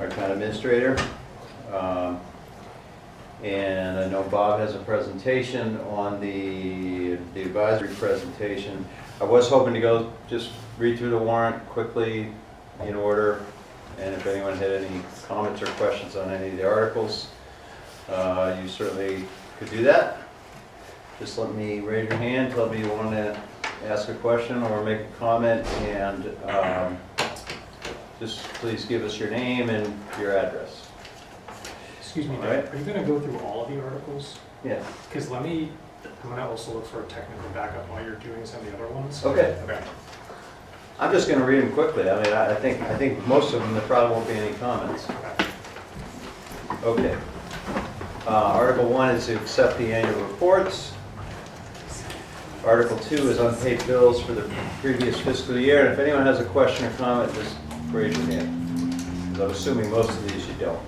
our town administrator. And I know Bob has a presentation on the advisory presentation. I was hoping to go just read through the warrant quickly in order, and if anyone had any comments or questions on any of the articles, you certainly could do that. Just let me raise your hand, tell me you want to ask a question or make a comment, and just please give us your name and your address. Excuse me, All Dave, right. are you going to go through all of the articles? Yeah. Because I'm going to also look for a technical backup while you're doing some of the other ones. Okay. Okay. I'm just going to read them quickly. I mean, I think most of them, there probably won't be any comments. Okay. Article 1 is to accept the annual reports. Article 2 is unpaid bills for the previous fiscal year. And if anyone has a question or comment, just raise your hand. Because I'm assuming most of these you don't.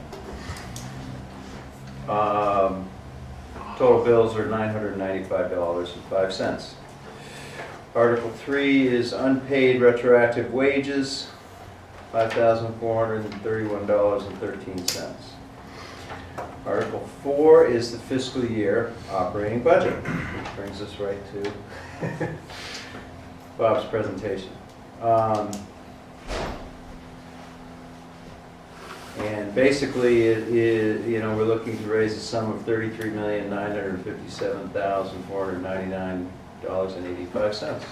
Total bills are $995.05. Article 3 is unpaid retroactive wages, $5,431.13. Article 4 is the fiscal year operating budget, which brings us right to Bob's presentation. And basically, it is, we're looking to raise a sum of $33,957,499.85.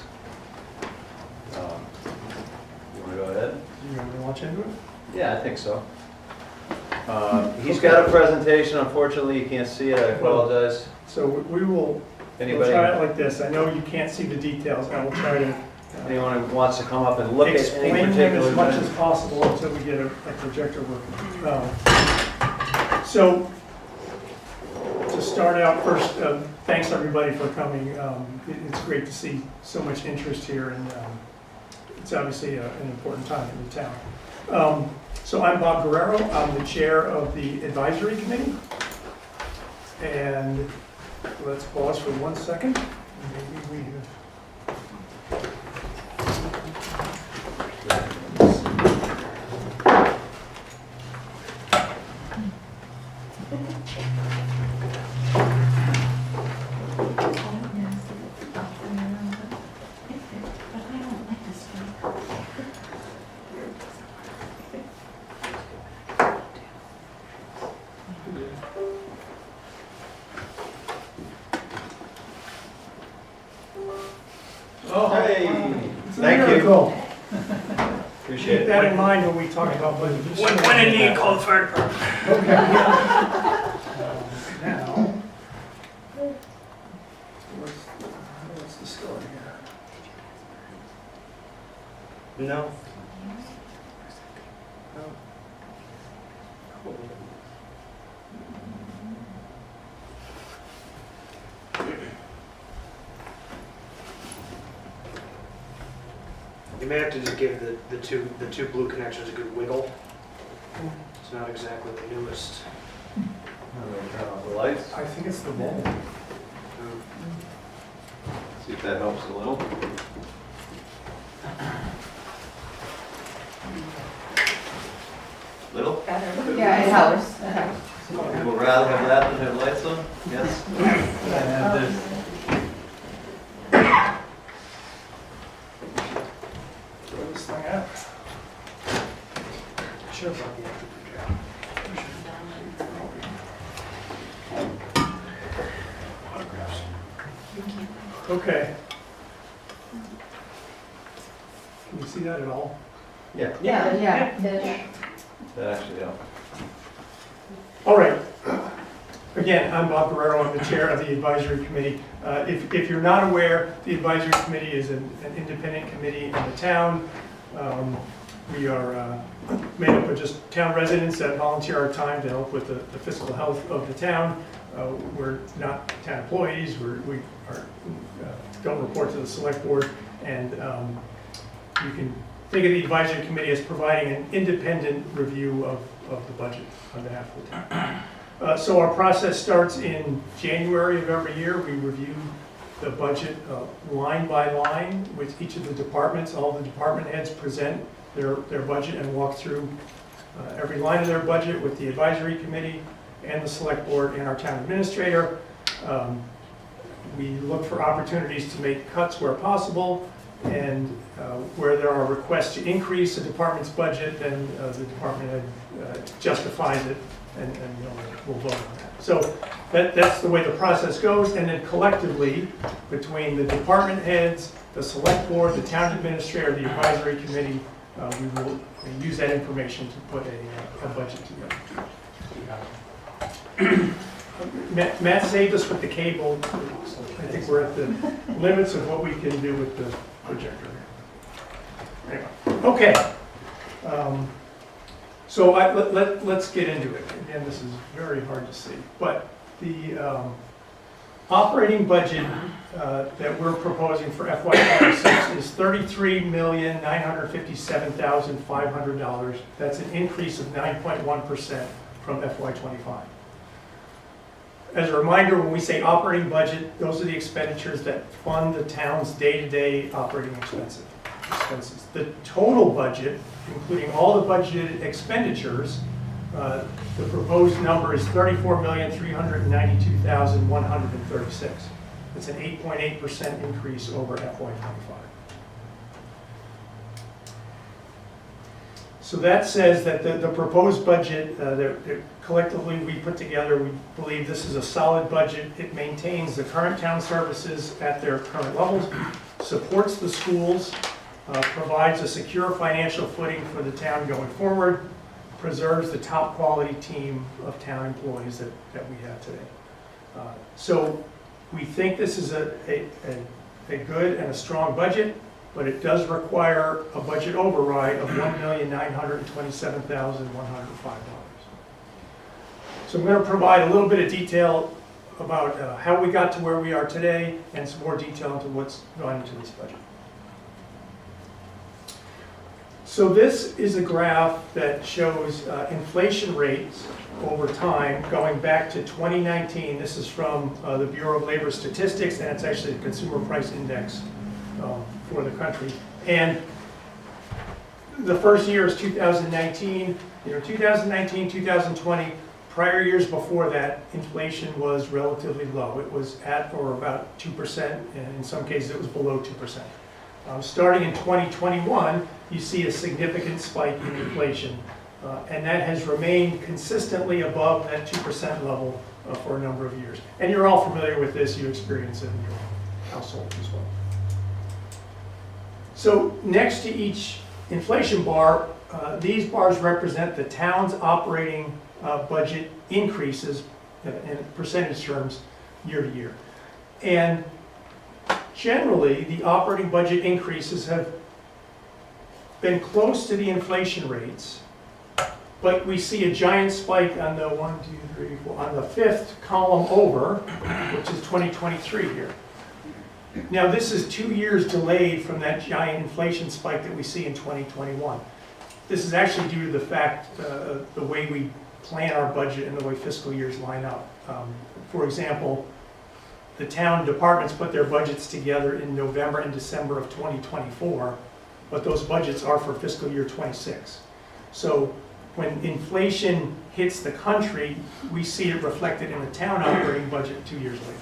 You want to go ahead? You want me to launch into it? Yeah, I think so. He's got a presentation. Unfortunately, you can't see it. I apologize. So we will we'll Anybody, try it like this. I know you can't see the details. I will try to anyone who wants to come up and look at any explain them particular as much thing? as possible until we get a projector working. So to start out first, thanks everybody for coming. It's great to see so much interest here, and it's obviously an important time in the town. So I'm Bob Guerrero. I'm the chair of the advisory committee. And let's pause for 1 second. Maybe we have. Oh, Hey, it's a thank you. miracle. Appreciate Keep that in it. mind when we talk about budget. When in need, call the fire department. Okay. Now, what's the story here? No. You may have to just give the two blue connections a good wiggle. It's not exactly the newest. I'm gonna turn off the lights, I think it's the bulb. see if that helps a little. Little? Better. Yeah, it helps. It helps. You would rather have that than have lights on? Yes? Throw this thing out. Should have brought the active projector. Autographs. Okay. Can you see that at all? Yeah, Yeah. that actually helps. All right. Again, I'm Bob Guerrero. I'm the chair of the advisory committee. If you're not aware, the advisory committee is an independent committee in the town. We are made up of just town residents that volunteer our time to help with the fiscal health of the town. We're not town employees. We don't report to the select board. And you can think of the advisory committee as providing an independent review of the budget on behalf of the town. So our process starts in January of every year. We review the budget line by line with each of the departments. All the department heads present their budget and walk through every line of their budget with the advisory committee and the select board and our town administrator. We look for opportunities to make cuts where possible, and where there are requests to increase the department's budget, then the department head justifies it, and we'll vote on that. So that's the way the process goes, and then collectively, between the department heads, the select board, the town administrator, the advisory committee, we will use that information to put a budget together. Matt saved us with the cable. I think we're at the limits of what we can do with the projector. Anyway, okay. So let's get into it. Again, this is very hard to see, but the operating budget that we're proposing for FY26 is $33,957,500. That's an increase of 9.1% from FY25. As a reminder, when we say operating budget, those are the expenditures that fund the town's day-to-day operating expenses. The total budget, including all the budgeted expenditures, the proposed number is $34,392,136. It's an 8.8% increase over FY25. So that says that the proposed budget that collectively we put together, we believe this is a solid budget. It maintains the current town services at their current levels, supports the schools, provides a secure financial footing for the town going forward, preserves the top quality team of town employees that we have today. So we think this is a good and a strong budget, but it does require a budget override of $1,927,105. So I'm going to provide a little bit of detail about how we got to where we are today and some more detail into what's gone into this budget. So this is a graph that shows inflation rates over time going back to 2019. This is from the Bureau of Labor Statistics, and it's actually the Consumer Price Index for the country. And the first year is 2019. 2019, 2020, prior years before that, inflation was relatively low. It was at or about 2%, and in some cases it was below 2%. Starting in 2021, you see a significant spike in inflation, and that has remained consistently above that 2% level for a number of years. And you're all familiar with this, you experience it in your household as well. So next to each inflation bar, these bars represent the town's operating budget increases in percentage terms year to year. And generally, the operating budget increases have been close to the inflation rates, but we see a giant spike on the on the fifth column over, which is 2023 here. Now, this is 2 years delayed from that giant inflation spike that we see in 2021. This is actually due to the fact, the way we plan our budget and the way fiscal years line up. For example, the town departments put their budgets together in November and December of 2024, but those budgets are for fiscal year 26. So when inflation hits the country, we see it reflected in the town operating budget 2 years later.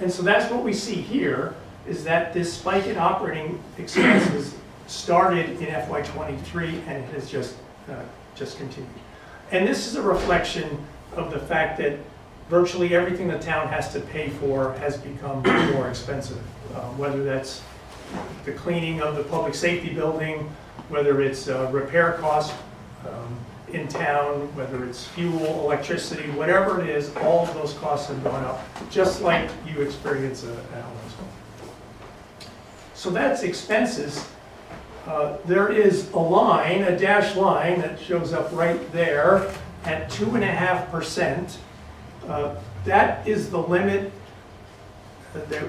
And so that's what we see here, is that this spike in operating expenses started in FY23 and it has just continued. And this is a reflection of the fact that virtually everything the town has to pay for has become more expensive, whether that's the cleaning of the public safety building, whether it's repair costs in town, whether it's fuel, electricity, whatever it is, all of those costs have gone up, just like you experience at home as well. So that's expenses. There is a line, a dashed line, that shows up right there at 2.5%. That is the limit that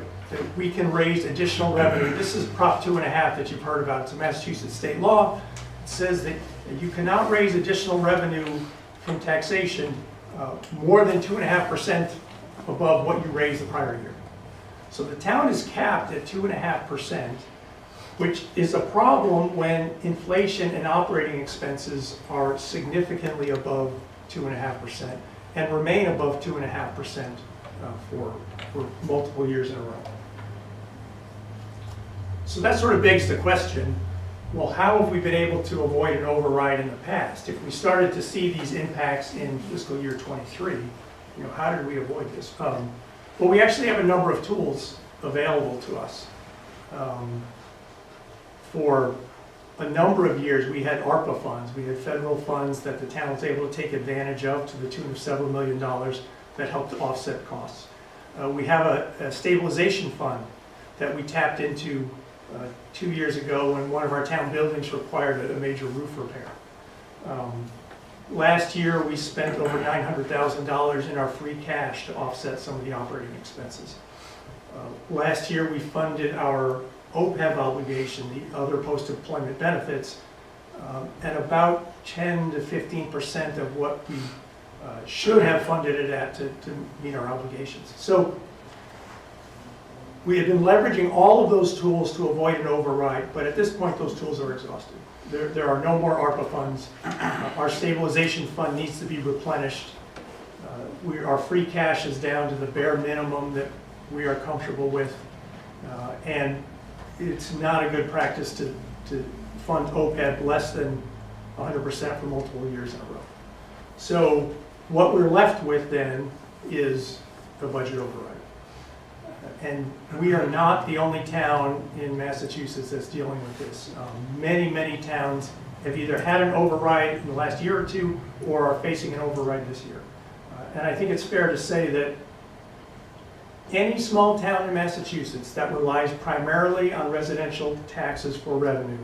we can raise additional revenue. This is Prop 2.5 that you've heard about. It's a Massachusetts state law. It says that you cannot raise additional revenue from taxation more than 2.5% above what you raised the prior year. So the town is capped at 2.5%, which is a problem when inflation and operating expenses are significantly above 2.5% and remain above 2.5% for multiple years in a row. So that sort of begs the question, well, how have we been able to avoid an override in the past? If we started to see these impacts in fiscal year '23, how did we avoid this? Well, we actually have a number of tools available to us. For a number of years, we had ARPA funds. We had federal funds that the town was able to take advantage of to the tune of several $million that helped to offset costs. We have a stabilization fund that we tapped into 2 years ago when one of our town buildings required a major roof repair. Last year, we spent over $900,000 in our free cash to offset some of the operating expenses. Last year, we funded our OPEB obligation, the other post-employment benefits, at about 10 to 15% of what we should have funded it at to meet our obligations. So we have been leveraging all of those tools to avoid an override, but at this point, those tools are exhausted. There are no more ARPA funds. Our stabilization fund needs to be replenished. Our free cash is down to the bare minimum that we are comfortable with. And it's not a good practice to fund OPEB less than 100% for multiple years in a row. So what we're left with then is a budget override. And we are not the only town in Massachusetts that's dealing with this. Many, many towns have either had an override in the last year or two or are facing an override this year. And I think it's fair to say that any small town in Massachusetts that relies primarily on residential taxes for revenue,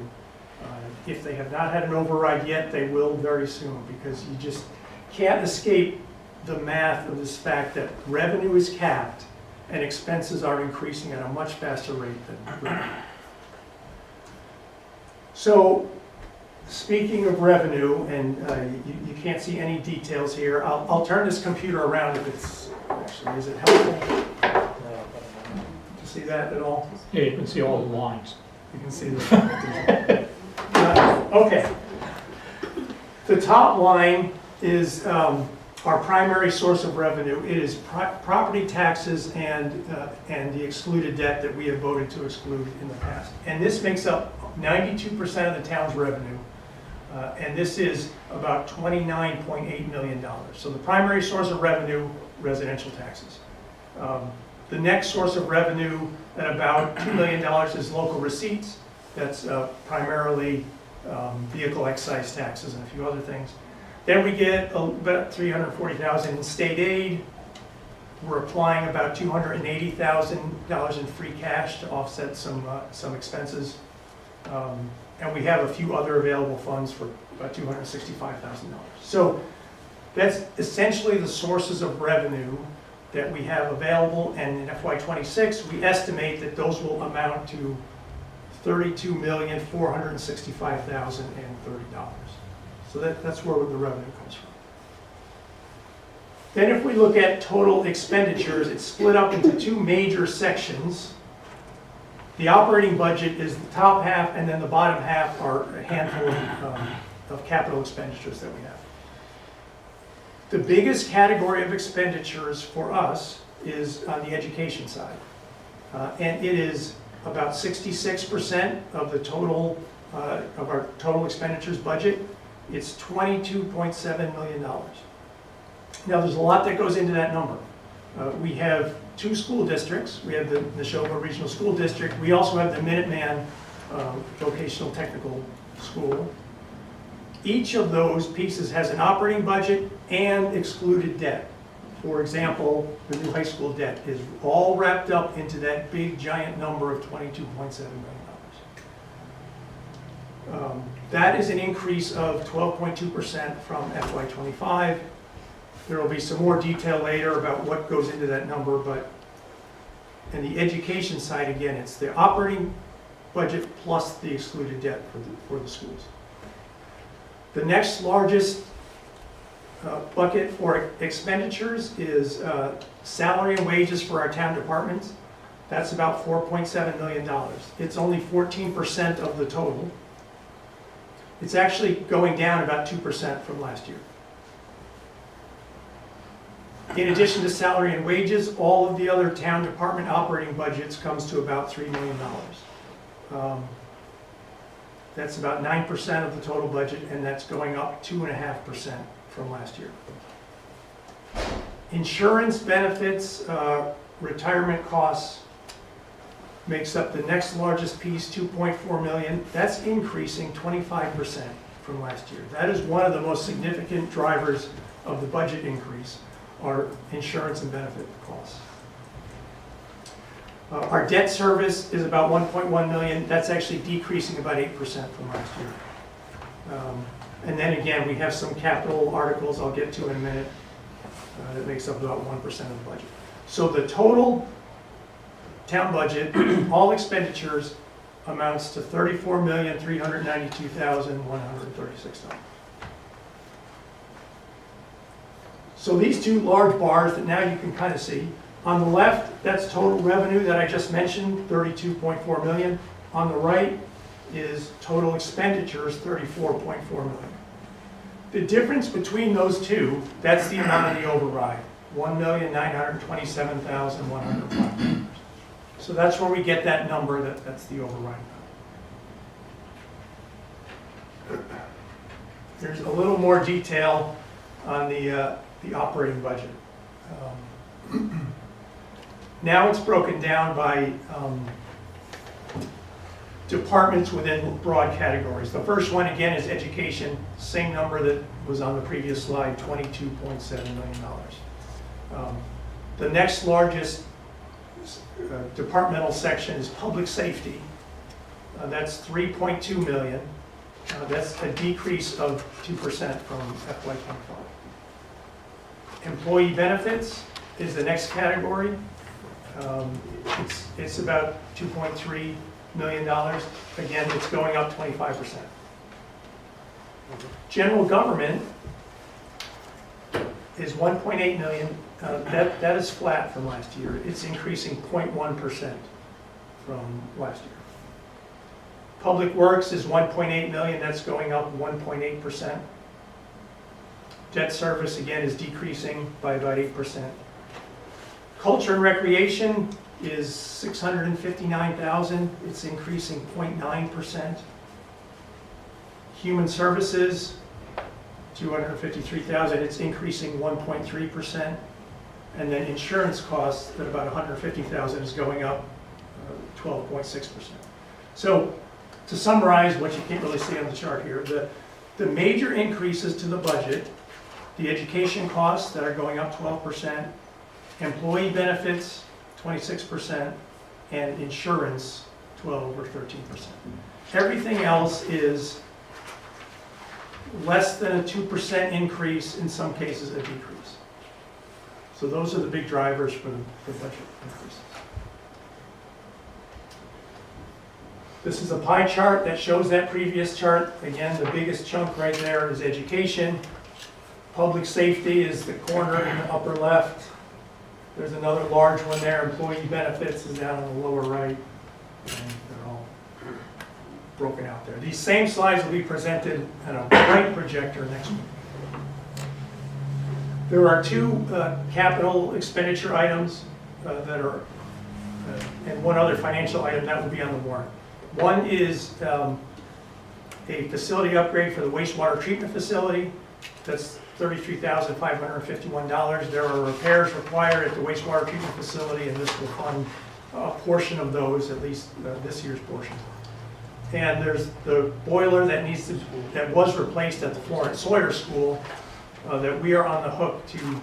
if they have not had an override yet, they will very soon, because you just can't escape the math of this fact that revenue is capped and expenses are increasing at a much faster rate than revenue. So, speaking of revenue, and you can't see any details here, I'll turn this computer around if it's, actually, is it helpful to see that at all? Yeah, you can see all the lines. You can see the. Okay. The top line is our primary source of revenue. It is property taxes and the excluded debt that we have voted to exclude in the past. And this makes up 92% of the town's revenue. And this is about $29.8 million. So the primary source of revenue, residential taxes. The next source of revenue at about $2 million is local receipts. That's primarily vehicle excise taxes and a few other things. Then we get about $340,000 in state aid. We're applying about $280,000 in free cash to offset some expenses. And we have a few other available funds for about $265,000. So that's essentially the sources of revenue that we have available, and in FY26, we estimate that those will amount to $32,465,030. So that's where the revenue comes from. Then if we look at total expenditures, it's split up into two major sections. The operating budget is the top half, and then the bottom half are a handful of capital expenditures that we have. The biggest category of expenditures for us is on the education side. And it is about 66% of the total, of our total expenditures budget. It's $22.7 million. Now there's a lot that goes into that number. We have two school districts. We have the Neshoba Regional School District. We also have the Minuteman Vocational Technical School. Each of those pieces has an operating budget and excluded debt. For example, the new high school debt is all wrapped up into that big giant number of $22.7 million. That is an increase of 12.2% from FY25. There will be some more detail later about what goes into that number, but in the education side, again, it's the operating budget plus the excluded debt for the schools. The next largest bucket for expenditures is salary and wages for our town departments. That's about $4.7 million. It's only 14% of the total. It's actually going down about 2% from last year. In addition to salary and wages, all of the other town department operating budgets comes to about $3 million. That's about 9% of the total budget, and that's going up 2.5% from last year. Insurance, benefits, retirement costs makes up the next largest piece, 2.4 million. That's increasing 25% from last year. That is one of the most significant drivers of the budget increase, are insurance and benefit costs. Our debt service is about 1.1 million. That's actually decreasing about 8% from last year. And then again, we have some capital articles I'll get to in a minute that makes up about 1% of the budget. So the total town budget, all expenditures, amounts to $34,392,136. So these two large bars that now you can kind of see, on the left, that's total revenue that I just mentioned, 32.4 million. On the right is total expenditures, 34.4 million. The difference between those two, that's the amount of the override, $1,927,105. So that's where we get that number, that's the override number. There's a little more detail on the operating budget. Now it's broken down by departments within broad categories. The first one, again, is education, same number that was on the previous slide, $22.7 million. The next largest departmental section is public safety. That's 3.2 million. That's a decrease of 2% from FY25. Employee benefits is the next category. It's about $2.3 million. Again, it's going up 25%. General government is 1.8 million. That is flat from last year. It's increasing 0.1% from last year. Public works is 1.8 million. That's going up 1.8%. Debt service, again, is decreasing by about 8%. Culture and recreation is 659,000. It's increasing 0.9%. Human services, 253,000. It's increasing 1.3%. And then insurance costs at about 150,000 is going up 12.6%. So to summarize what you can't really see on the chart here, the major increases to the budget, the education costs that are going up 12%, employee benefits 26%, and insurance 12 or 13%. Everything else is less than a 2% increase, in some cases a decrease. So those are the big drivers for the budget increases. This is a pie chart that shows that previous chart. Again, the biggest chunk right there is education. Public safety is the corner in the upper left. There's another large one there. Employee benefits is down on the lower right. And they're all broken out there. These same slides will be presented on a bright projector next week. There are two capital expenditure items that are, and one other financial item that will be on the warrant. One is a facility upgrade for the wastewater treatment facility. That's $33,551. There are repairs required at the wastewater treatment facility, and this will fund a portion of those, at least this year's portion. And there's the boiler that was replaced at the Florence Sawyer School that we are on the hook to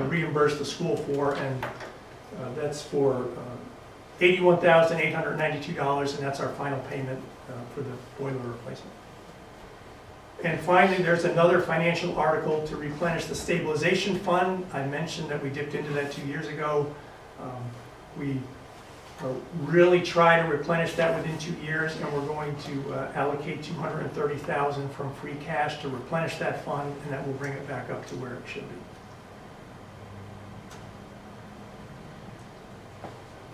reimburse the school for, and that's for $81,892, and that's our final payment for the boiler replacement. And finally, there's another financial article to replenish the stabilization fund. I mentioned that we dipped into that 2 years ago. We really try to replenish that within 2 years, and we're going to allocate $230,000 from free cash to replenish that fund, and that will bring it back up to where it should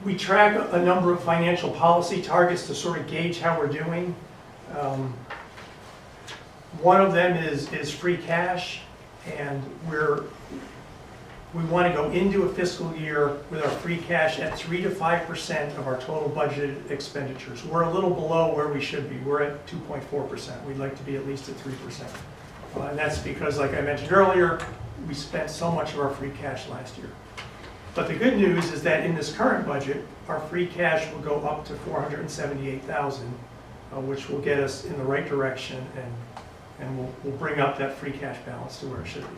be. We track a number of financial policy targets to sort of gauge how we're doing. One of them is free cash, and we want to go into a fiscal year with our free cash at 3 to 5% of our total budgeted expenditures. We're a little below where we should be. We're at 2.4%. We'd like to be at least at 3%. And that's because, like I mentioned earlier, we spent so much of our free cash last year. But the good news is that in this current budget, our free cash will go up to $478,000, which will get us in the right direction, and we'll bring up that free cash balance to where it should be.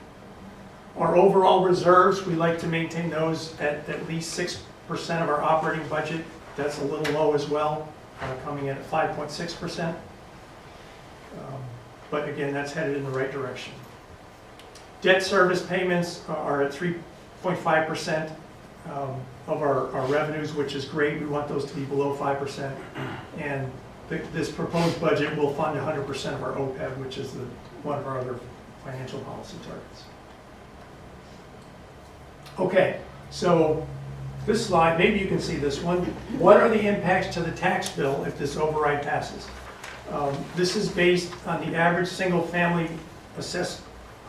Our overall reserves, we like to maintain those at least 6% of our operating budget. That's a little low as well, coming in at 5.6%. But again, that's headed in the right direction. Debt service payments are at 3.5% of our revenues, which is great. We want those to be below 5%. And this proposed budget will fund 100% of our OPEB, which is one of our other financial policy targets. Okay, so this slide, maybe you can see this one. What are the impacts to the tax bill if this override passes? This is based on the average single-family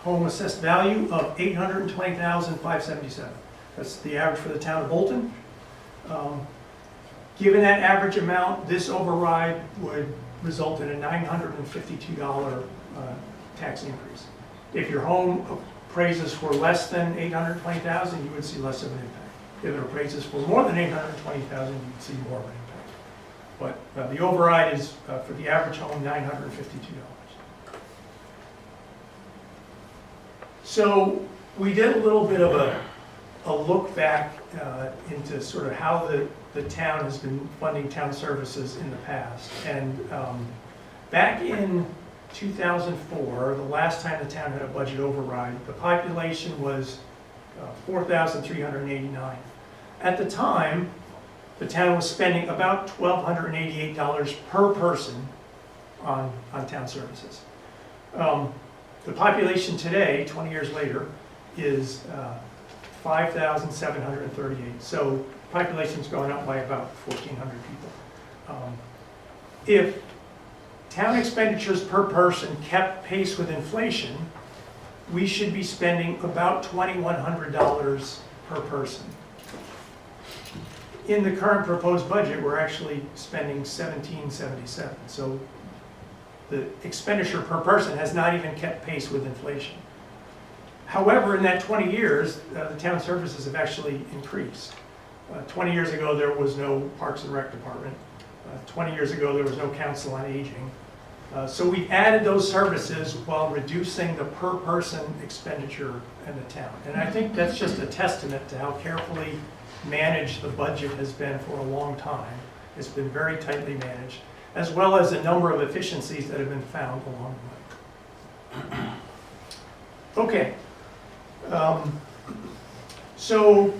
home assessed value of $820,577. That's the average for the town of Bolton. Given that average amount, this override would result in a $952 tax increase. If your home appraises for less than $820,000, you would see less of an impact. If it appraises for more than $820,000, you would see more of an impact. But the override is, for the average home, $952. So we did a little bit of a look back into sort of how the town has been funding town services in the past. And back in 2004, the last time the town had a budget override, the population was 4,389. At the time, the town was spending about $1,288 per person on town services. The population today, 20 years later, is 5,738. So population's going up by about 1,400 people. If town expenditures per person kept pace with inflation, we should be spending about $2,100 per person. In the current proposed budget, we're actually spending $1,777. So the expenditure per person has not even kept pace with inflation. However, in that 20 years, the town services have actually increased. 20 years ago, there was no Parks and Rec department. 20 years ago, there was no Council on Aging. So we've added those services while reducing the per person expenditure in the town. And I think that's just a testament to how carefully managed the budget has been for a long time. It's been very tightly managed, as well as a number of efficiencies that have been found along the way. Okay. So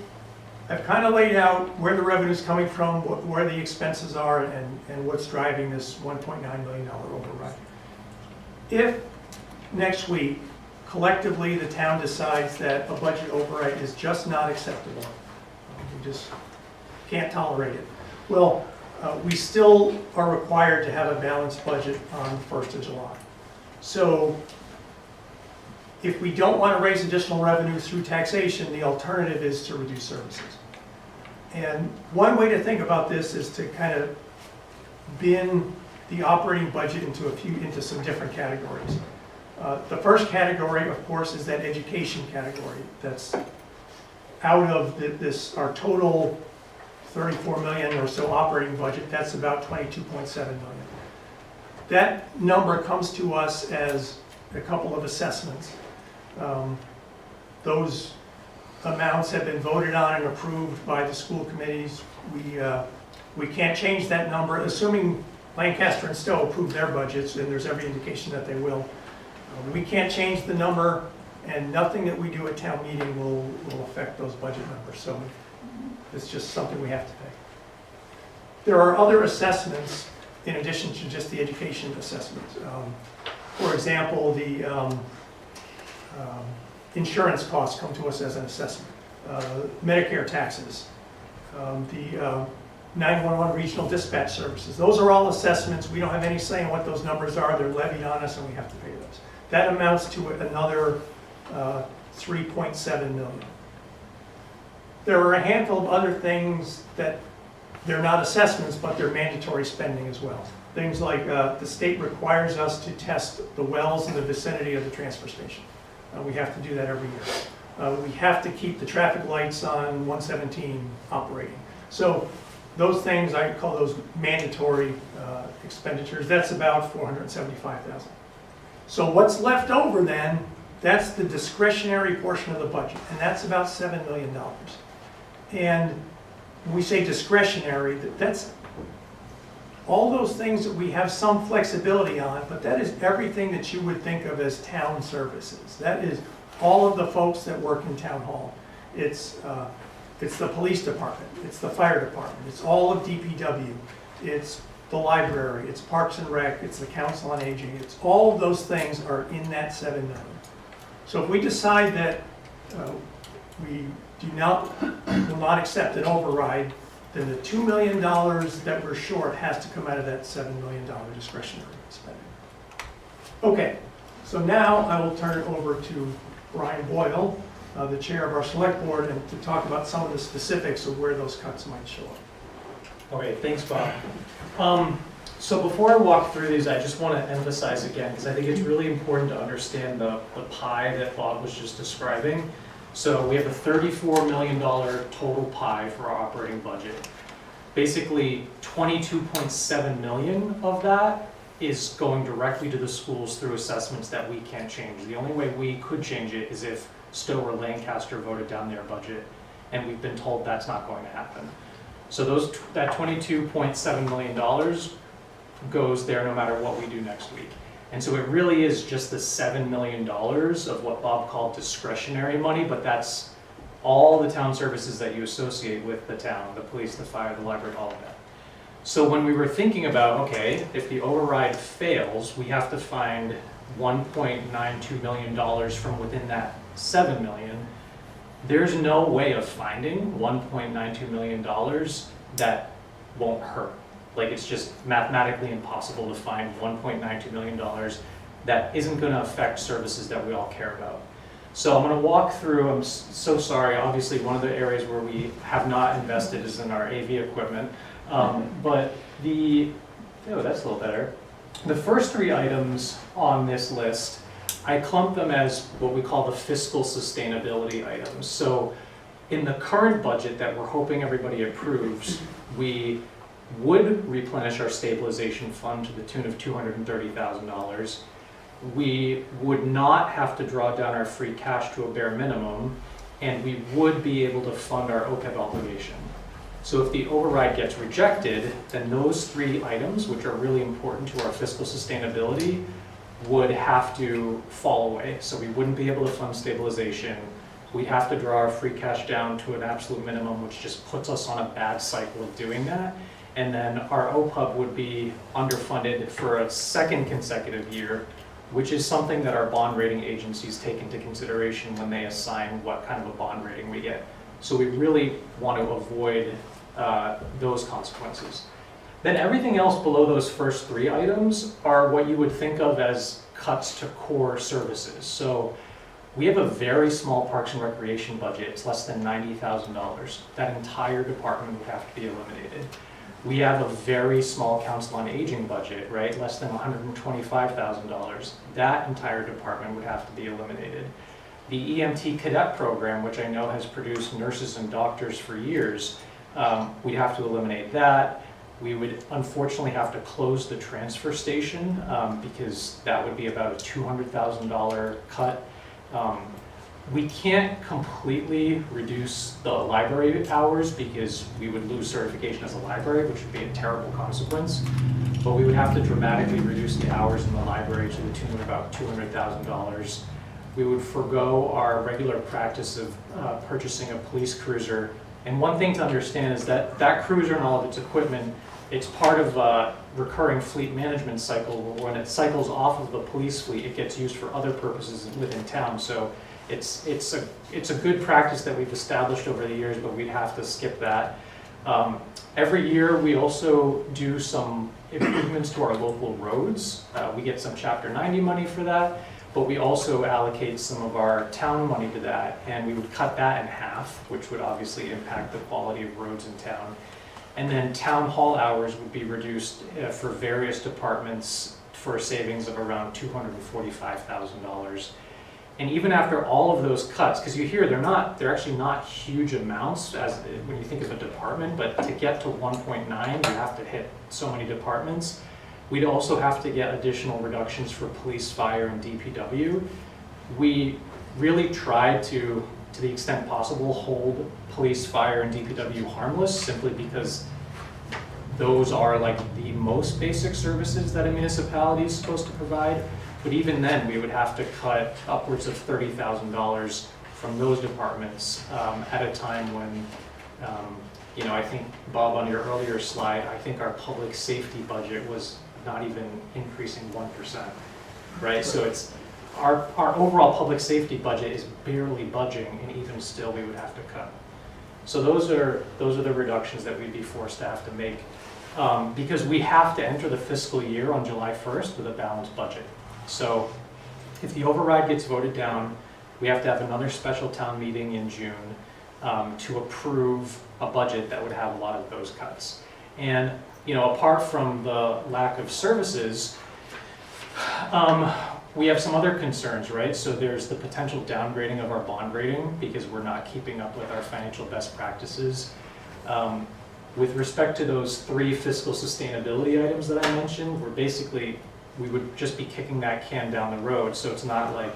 I've kind of laid out where the revenue is coming from, where the expenses are, and what's driving this $1.9 million override. If next week, collectively, the town decides that a budget override is just not acceptable, we just can't tolerate it, well, we still are required to have a balanced budget on the 1st of July. So if we don't want to raise additional revenue through taxation, the alternative is to reduce services. And one way to think about this is to kind of bin the operating budget into some different categories. The first category, of course, is that education category. That's out of our total 34 million or so operating budget. That's about 22.7 million. That number comes to us as a couple of assessments. Those amounts have been voted on and approved by the school committees. We can't change that number, assuming Lancaster and Stowe approve their budgets, and there's every indication that they will. We can't change the number, and nothing that we do at town meeting will affect those budget numbers. So it's just something we have to pay. There are other assessments in addition to just the education assessments. For example, the insurance costs come to us as an assessment. Medicare taxes, the 911 regional dispatch services. Those are all assessments. We don't have any say in what those numbers are. They're levied on us and we have to pay those. That amounts to another 3.7 million. There are a handful of other things that they're not assessments, but they're mandatory spending as well. Things like the state requires us to test the wells in the vicinity of the transfer station. We have to do that every year. We have to keep the traffic lights on 117 operating. So those things, I call those mandatory expenditures. That's about $475,000. So what's left over then, that's the discretionary portion of the budget, and that's about $7 million. And when we say discretionary, that's all those things that we have some flexibility on, but that is everything that you would think of as town services. That is all of the folks that work in town hall. It's the police department, it's the fire department, it's all of DPW, it's the library, it's Parks and Rec, it's the Council on Aging, it's all of those things are in that $7 million. So if we decide that we will not accept an override, then the $2 million that we're short has to come out of that $7 million discretionary spending. Okay, so now I will turn it over to Brian Boyle, the chair of our select board, and to talk about some of the specifics of where those cuts might show up. Okay, thanks, Bob. So before I walk through these, I just want to emphasize again, because I think it's really important to understand the pie that Bob was just describing. So we have a $34 million total pie for our operating budget. Basically, 22.7 million of that is going directly to the schools through assessments that we can't change. The only way we could change it is if Stowe or Lancaster voted down their budget, and we've been told that's not going to happen. So that $22.7 million goes there no matter what we do next week. And so it really is just the $7 million of what Bob called discretionary money, but that's all the town services that you associate with the town, the police, the fire, the library, all of that. So when we were thinking about, okay, if the override fails, we have to find $1.92 million from within that $7 million. There's no way of finding $1.92 million that won't hurt. Like, it's just mathematically impossible to find $1.92 million that isn't going to affect services that we all care about. So I'm going to walk through, I'm so sorry, obviously one of the areas where we have not invested is in our AV equipment. But that's a little better. The first three items on this list, I clump them as what we call the fiscal sustainability items. So in the current budget that we're hoping everybody approves, we would replenish our stabilization fund to the tune of $230,000. We would not have to draw down our free cash to a bare minimum, and we would be able to fund our OPEB obligation. So if the override gets rejected, then those three items, which are really important to our fiscal sustainability, would have to fall away. So we wouldn't be able to fund stabilization. We'd have to draw our free cash down to an absolute minimum, which just puts us on a bad cycle of doing that. And then our OPUB would be underfunded for a second consecutive year, which is something that our bond rating agencies take into consideration when they assign what kind of a bond rating we get. So we really want to avoid those consequences. Then everything else below those first three items are what you would think of as cuts to core services. So we have a very small Parks and Recreation budget. It's less than $90,000. That entire department would have to be eliminated. We have a very small Council on Aging budget, right? Less than $125,000. That entire department would have to be eliminated. The EMT cadet program, which I know has produced nurses and doctors for years, we'd have to eliminate that. We would unfortunately have to close the transfer station because that would be about a $200,000 cut. We can't completely reduce the library hours because we would lose certification as a library, which would be a terrible consequence. But we would have to dramatically reduce the hours in the library to the tune of about $200,000. We would forego our regular practice of purchasing a police cruiser. And one thing to understand is that that cruiser and all of its equipment, it's part of a recurring fleet management cycle. When it cycles off of the police fleet, it gets used for other purposes within town. So it's a good practice that we've established over the years, but we'd have to skip that. Every year, we also do some improvements to our local roads. We get some Chapter 90 money for that, but we also allocate some of our town money to that, and we would cut that in half, which would obviously impact the quality of roads in town. And then town hall hours would be reduced for various departments for a savings of around $245,000. And even after all of those cuts, because you hear they're actually not huge amounts as when you think of a department, but to get to 1.9, you have to hit so many departments. We'd also have to get additional reductions for police, fire, and DPW. We really try to the extent possible, hold police, fire, and DPW harmless, simply because those are like the most basic services that a municipality is supposed to provide. But even then, we would have to cut upwards of $30,000 from those departments at a time when, I think, Bob, on your earlier slide, I think our public safety budget was not even increasing 1%, right? So it's, our overall public safety budget is barely budging, and even still, we would have to cut. So those are the reductions that we'd be forced to have to make, because we have to enter the fiscal year on July 1st with a balanced budget. So if the override gets voted down, we have to have another special town meeting in June to approve a budget that would have a lot of those cuts. And apart from the lack of services, we have some other concerns, right? So there's the potential downgrading of our bond rating because we're not keeping up with our financial best practices. With respect to those 3 fiscal sustainability items that I mentioned, we would just be kicking that can down the road. So it's not like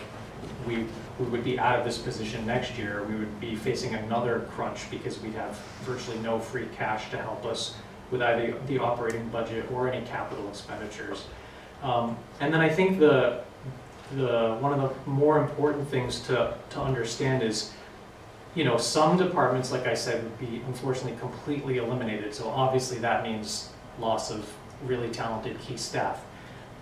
we would be out of this position next year. We would be facing another crunch because we'd have virtually no free cash to help us with either the operating budget or any capital expenditures. And then I think one of the more important things to understand is, some departments, like I said, would be unfortunately completely eliminated. So obviously that means loss of really talented key staff.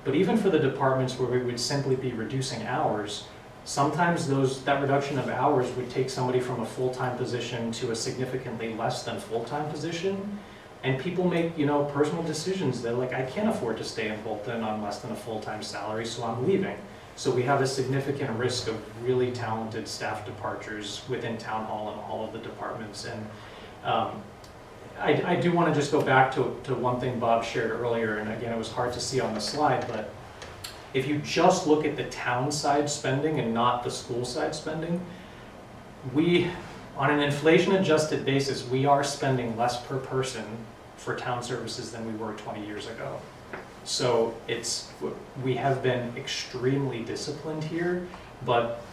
But even for the departments where we would simply be reducing hours, sometimes that reduction of hours would take somebody from a full-time position to a significantly less than full-time position. And people make, personal decisions. They're like, I can't afford to stay in Bolton on less than a full-time salary, so I'm leaving. So we have a significant risk of really talented staff departures within Town Hall and all of the departments. And I do want to just go back to one thing Bob shared earlier, and again, it was hard to see on the slide, but if you just look at the town side spending and not the school side spending, on an inflation-adjusted basis, we are spending less per person for town services than we were 20 years ago. So we have been extremely disciplined here, but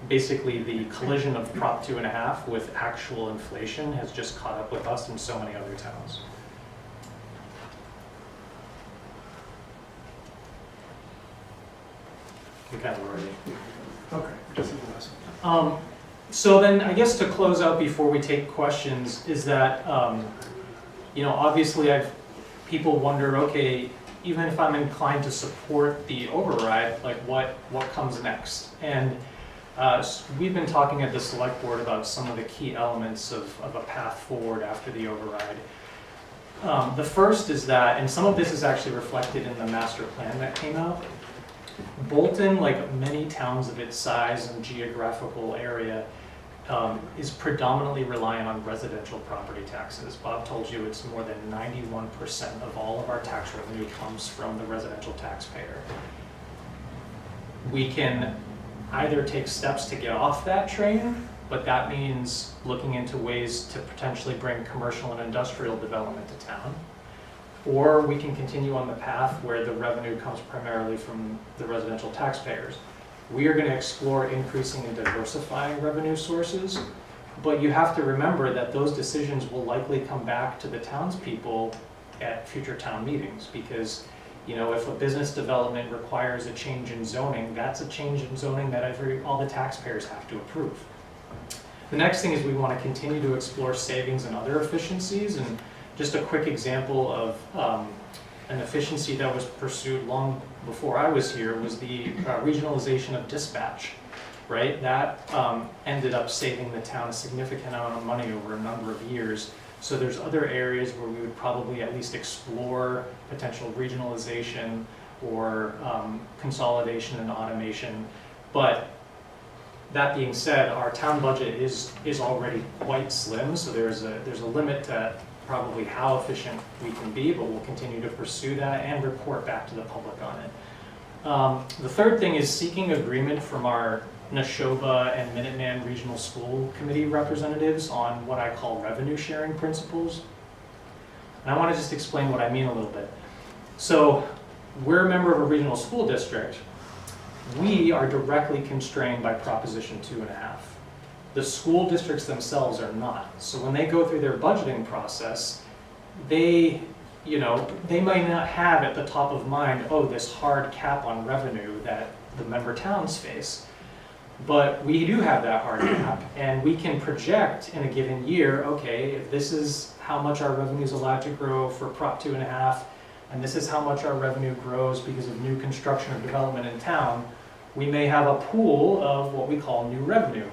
basically the collision of Prop 2.5 with actual inflation has just caught up with us and so many other towns. We kind of already. Okay, this is the last one. So then I guess to close out before we take questions is that, obviously people wonder, okay, even if I'm inclined to support the override, like what comes next? And we've been talking at the select board about some of the key elements of a path forward after the override. The first is that, and some of this is actually reflected in the master plan that came out, Bolton, like many towns of its size and geographical area, is predominantly reliant on residential property taxes. Bob told you it's more than 91% of all of our tax revenue comes from the residential taxpayer. We can either take steps to get off that train, but that means looking into ways to potentially bring commercial and industrial development to town. Or we can continue on the path where the revenue comes primarily from the residential taxpayers. We are going to explore increasing and diversifying revenue sources, but you have to remember that those decisions will likely come back to the townspeople at future town meetings, because if a business development requires a change in zoning, that's a change in zoning that all the taxpayers have to approve. The next thing is we want to continue to explore savings and other efficiencies, and just a quick example of an efficiency that was pursued long before I was here was the regionalization of dispatch, right? That ended up saving the town a significant amount of money over a number of years. So there's other areas where we would probably at least explore potential regionalization or consolidation and automation. But that being said, our town budget is already quite slim, so there's a limit to probably how efficient we can be, but we'll continue to pursue that and report back to the public on it. The third thing is seeking agreement from our Neshoba and Minuteman Regional School Committee representatives on what I call revenue sharing principles. And I want to just explain what I mean a little bit. So we're a member of a regional school district. We are directly constrained by Proposition 2.5. The school districts themselves are not. So when they go through their budgeting process, they might not have at the top of mind, oh, this hard cap on revenue that the member towns face. But we do have that hard cap, and we can project in a given year, okay, if this is how much our revenue is allowed to grow for Prop 2.5, and this is how much our revenue grows because of new construction or development in town, we may have a pool of what we call new revenue.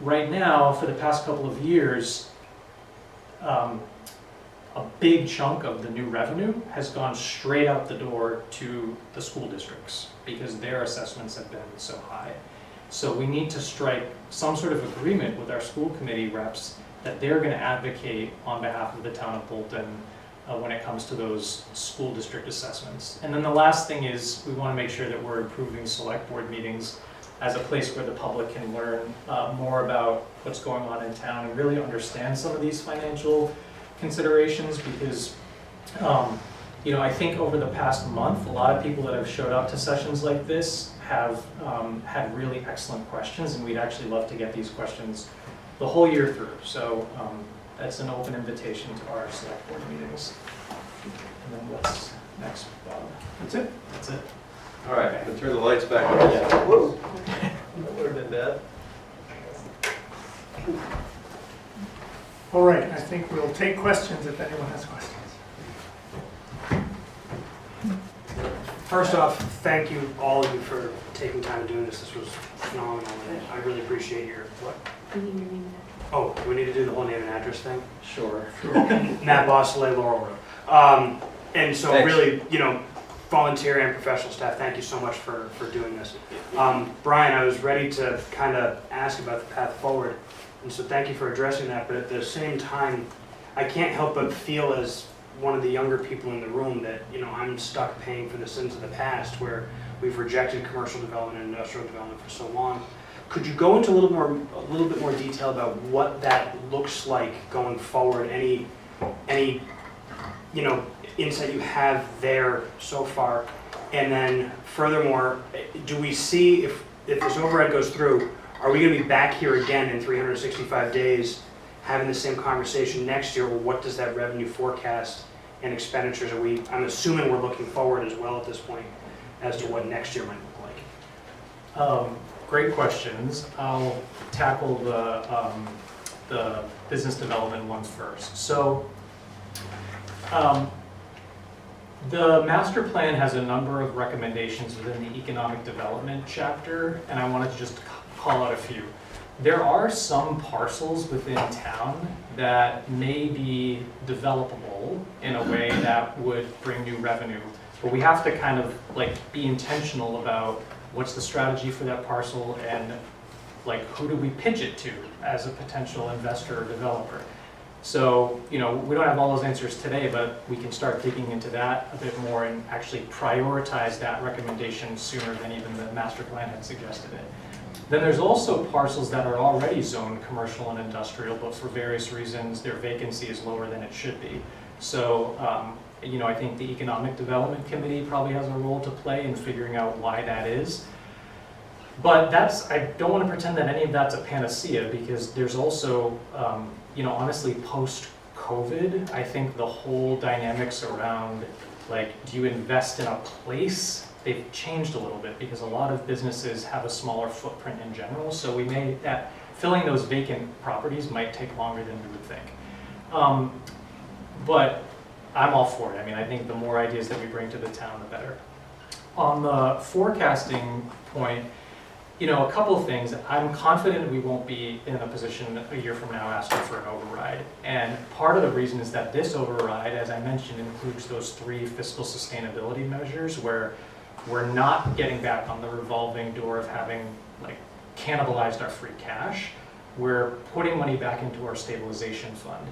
Right now, for the past couple of years, a big chunk of the new revenue has gone straight out the door to the school districts because their assessments have been so high. So we need to strike some sort of agreement with our school committee reps that they're going to advocate on behalf of the town of Bolton when it comes to those school district assessments. And then the last thing is we want to make sure that we're improving select board meetings as a place where the public can learn more about what's going on in town and really understand some of these financial considerations because I think over the past month, a lot of people that have showed up to sessions like this have had really excellent questions, and we'd actually love to get these questions the whole year through. So that's an open invitation to our select board meetings. And then what's next, Bob? That's it? That's it. All right, we'll turn the lights back on. Whoa. That would have been bad. All right, I think we'll take questions if anyone has questions. First off, thank you, all of you, for taking time to do this. This was phenomenal, and I really appreciate your, what? Oh, do we need to do the whole name and address thing? Sure. Matt Bossele, Laurel Road. And so Thanks. really, volunteer and professional staff, thank you so much for doing this. Brian, I was ready to kind of ask about the path forward, and so thank you for addressing that, but at the same time, I can't help but feel as one of the younger people in the room that, I'm stuck paying for the sins of the past where we've rejected commercial development and industrial development for so long. Could you go into a little bit more detail about what that looks like going forward? Any insight you have there so far? And then furthermore, do we see if this override goes through, are we going to be back here again in 365 days having the same conversation next year, or what does that revenue forecast and expenditures I'm assuming we're looking forward as well at this point as to what next year might look like? Great questions. I'll tackle the business development ones first. So the master plan has a number of recommendations within the economic development chapter, and I wanted to just call out a few. There are some parcels within town that may be developable in a way that would bring new revenue, but we have to kind of be intentional about what's the strategy for that parcel and who do we pitch it to as a potential investor or developer. So, we don't have all those answers today, but we can start digging into that a bit more and actually prioritize that recommendation sooner than even the master plan had suggested it. Then there's also parcels that are already zoned commercial and industrial, but for various reasons, their vacancy is lower than it should be. So, I think the Economic Development Committee probably has a role to play in figuring out why that is. But I don't want to pretend that any of that's a panacea, because there's also, honestly, post-COVID, I think the whole dynamics around, do you invest in a place? They've changed a little bit because a lot of businesses have a smaller footprint in general. So filling those vacant properties might take longer than we would think. But I'm all for it. I think the more ideas that we bring to the town, the better. On the forecasting point, a couple of things. I'm confident we won't be in a position a year from now asking for an override. And part of the reason is that this override, as I mentioned, includes those 3 fiscal sustainability measures where we're not getting back on the revolving door of having like cannibalized our free cash. We're putting money back into our stabilization fund.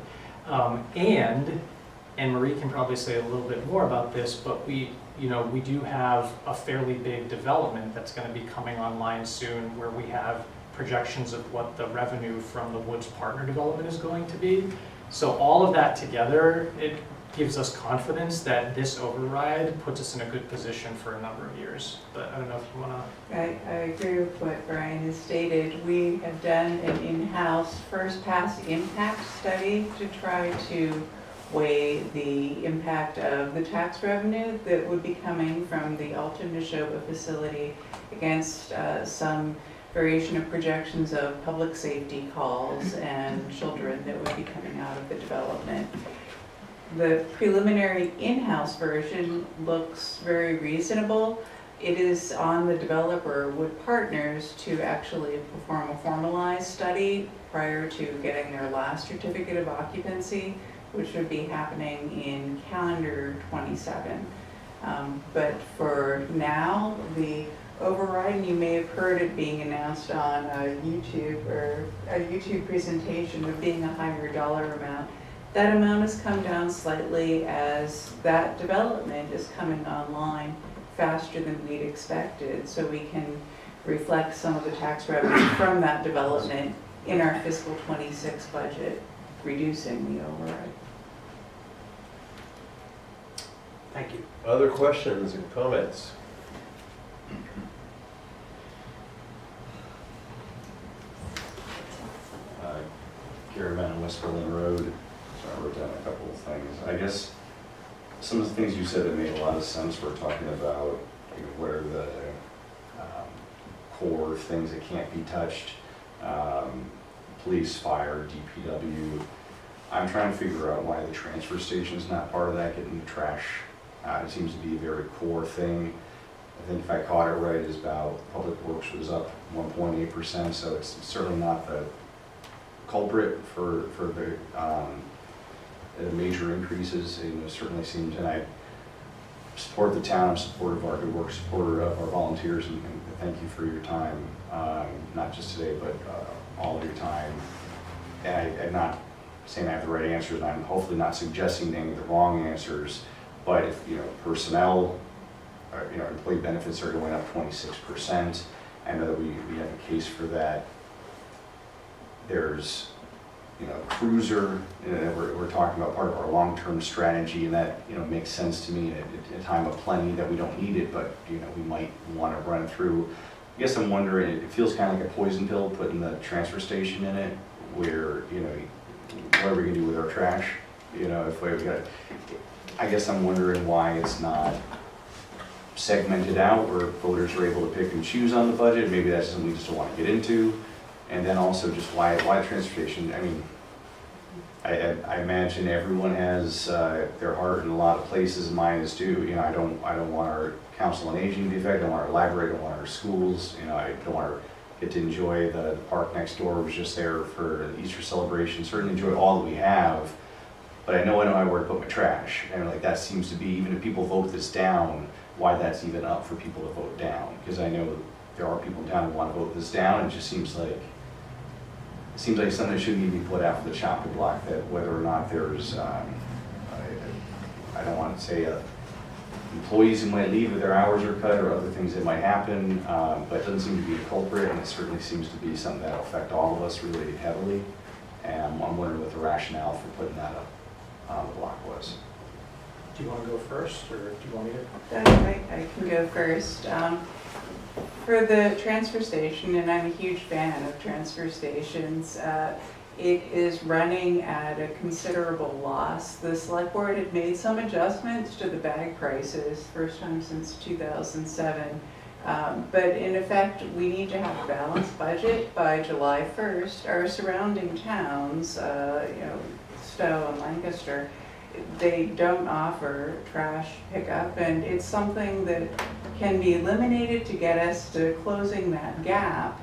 And Marie can probably say a little bit more about this, but we do have a fairly big development that's going to be coming online soon where we have projections of what the revenue from the Woods Partner development is going to be. So all of that together, it gives us confidence that this override puts us in a good position for a number of years. But I don't know if you want to... I agree with what Brian has stated. We have done an in-house first pass impact study to try to weigh the impact of the tax revenue that would be coming from the Alton Neshoba facility against some variation of projections of public safety calls and children that would be coming out of the development. The preliminary in-house version looks very reasonable. It is on the developer, Wood Partners, to actually perform a formalized study prior to getting their last certificate of occupancy, which would be happening in calendar 27. But for now, the override, and you may have heard it being announced on YouTube or a YouTube presentation of being a higher dollar amount. That amount has come down slightly as that development is coming online faster than we'd expected, so we can reflect some of the tax revenue from that development in our fiscal 26 budget, reducing the override. Thank you. Other questions and comments? Gary Van West Berlin Road, so I wrote down a couple of things. I guess some of the things you said that made a lot of sense. We're talking about what are the core things that can't be touched. Police, fire, DPW. I'm trying to figure out why the transfer station is not part of that, getting the trash. It seems to be a very core thing. I think if I caught it right, it's about Public Works was up 1.8%, so it's certainly not the culprit for the major increases. It certainly seems, and I support the town, I'm supportive of our good work, supporter of our volunteers, and thank you for your time, not just today, but all of your time. And I'm not saying I have the right answers, and I'm hopefully not suggesting any of the wrong answers, but if, personnel, employee benefits are going up 26%, I know that we have a case for that. There's, cruiser, we're talking about part of our long-term strategy, and that, makes sense to me at a time of plenty that we don't need it, but, we might want to run through. I guess I'm wondering, it feels kind of like a poison pill putting the transfer station in it, where, what are we going to do with our trash? If we got, I guess I'm wondering why it's not segmented out where voters are able to pick and choose on the budget. Maybe that's something we just don't want to get into. And then also just why the transportation? I mean, I imagine everyone has their heart in a lot of places, and mine is too. I don't want our council on aging to be affected. I don't want our library. I don't want our schools. I don't want to get to enjoy the park next door. I was just there for the Easter celebration. Certainly enjoy all that we have, but I know where to put my trash. And that seems to be, even if people vote this down, why that's even up for people to vote down. Because I know there are people in town who want to vote this down. It just seems like something that shouldn't even be put out for the chopping block, that whether or not there's, I don't want to say employees who might leave if their hours are cut or other things that might happen, but it doesn't seem to be a culprit, and it certainly seems to be something that will affect all of us really heavily. And I'm wondering what the rationale for putting that up on the block was. Do you want to go first, or do you want me to? I can go first. For the transfer station, and I'm a huge fan of transfer stations, it is running at a considerable loss. The select board had made some adjustments to the bag prices, first time since 2007. But in effect, we need to have a balanced budget by July 1st. Our surrounding towns, Stowe and Lancaster, they don't offer trash pickup, and it's something that can be eliminated to get us to closing that gap.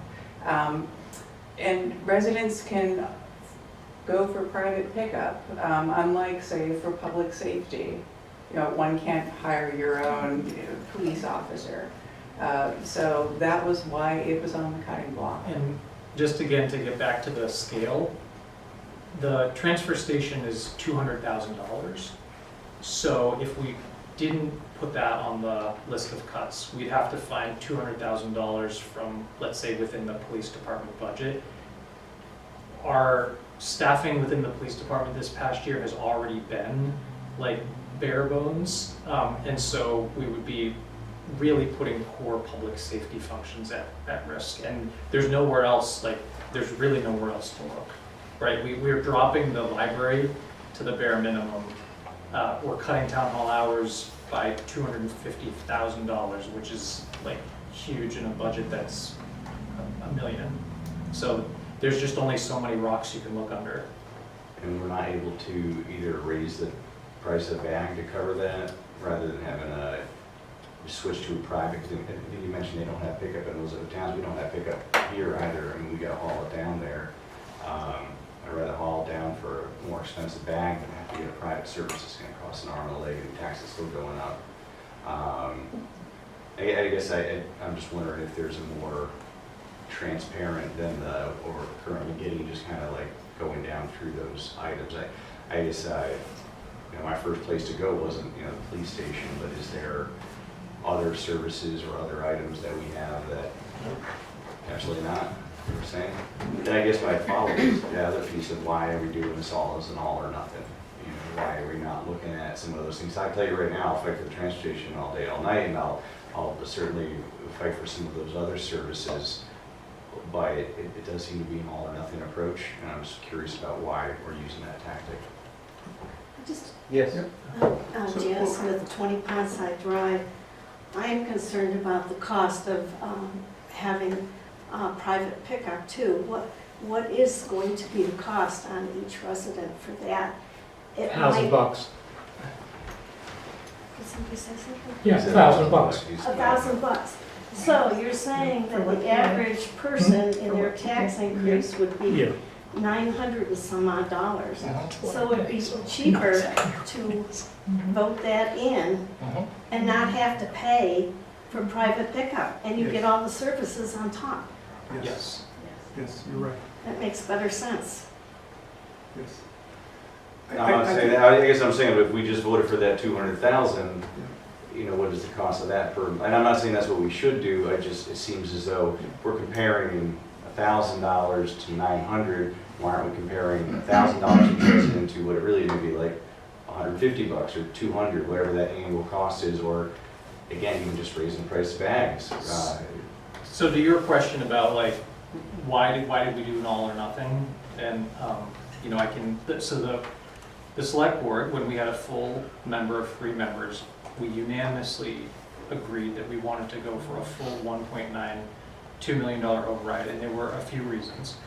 And residents can go for private pickup, unlike, say, for public safety. You know, one can't hire your own police officer. So that was why it was on the cutting block. And just again, to get back to the scale, the transfer station is $200,000. So if we didn't put that on the list of cuts, we'd have to find $200,000 from, let's say, within the police department budget. Our staffing within the police department this past year has already been like bare bones. And so we would be really putting core public safety functions at risk. And there's nowhere else, like, there's really nowhere else to look, right? We're dropping the library to the bare minimum. We're cutting town hall hours by $250,000, which is like huge in a budget that's $1 million. So there's just only so many rocks you can look under. And we're not able to either raise the price of the bag to cover that, rather than having a switch to a private. Because I think you mentioned they don't have pickup in those other towns. We don't have pickup here either. I mean, we gotta haul it down there. I'd rather haul it down for a more expensive bag than have to get a private service. It's gonna cost an arm and a leg, and taxes still going up. I guess I'm just wondering if there's a more transparent than what we're currently getting, just kind of like going down through those items. I guess, you know, my first place to go wasn't, you know, the police station, but is there other services or other items that we have that absolutely not, you were saying? And I guess my follow-up is the other piece of why are we doing this all as an all or nothing? You know, why are we not looking at some of those things? I tell you right now, I'll fight for the transit station all day, all night, and I'll certainly fight for some of those other services. But it does seem to be an all or nothing approach, and I'm just curious about why we're using that tactic. Just, Yes. Jan Smith, 20 Pondside Drive. I am concerned about the cost of having private pickup too. What is going to be the cost on each resident for that? It might- $1,000. Did somebody say something? Yeah, $1,000. $1,000. So you're saying that the average person in their tax increase would be Yeah. 900 and some odd dollars. So it'd be cheaper to vote that in and not have to pay for private pickup, and you get all the services on top. Yes. Yes, you're right. That makes better sense. Yes. No, I'm not saying that, I guess I'm saying if we just voted for that 200,000, you know, what is the cost of that per, and I'm not saying that's what we should do, it seems as though we're comparing $1,000 to 900, why aren't we comparing $1,000 each resident to what it really would be like $150 or 200, whatever that annual cost is, or again, even just raising the price of bags. So to your question about like, why did we do an all or nothing? And, you know, so the select board, when we had a full member of 3 members, we unanimously agreed that we wanted to go for a full $1.92 million override, and there were a few reasons.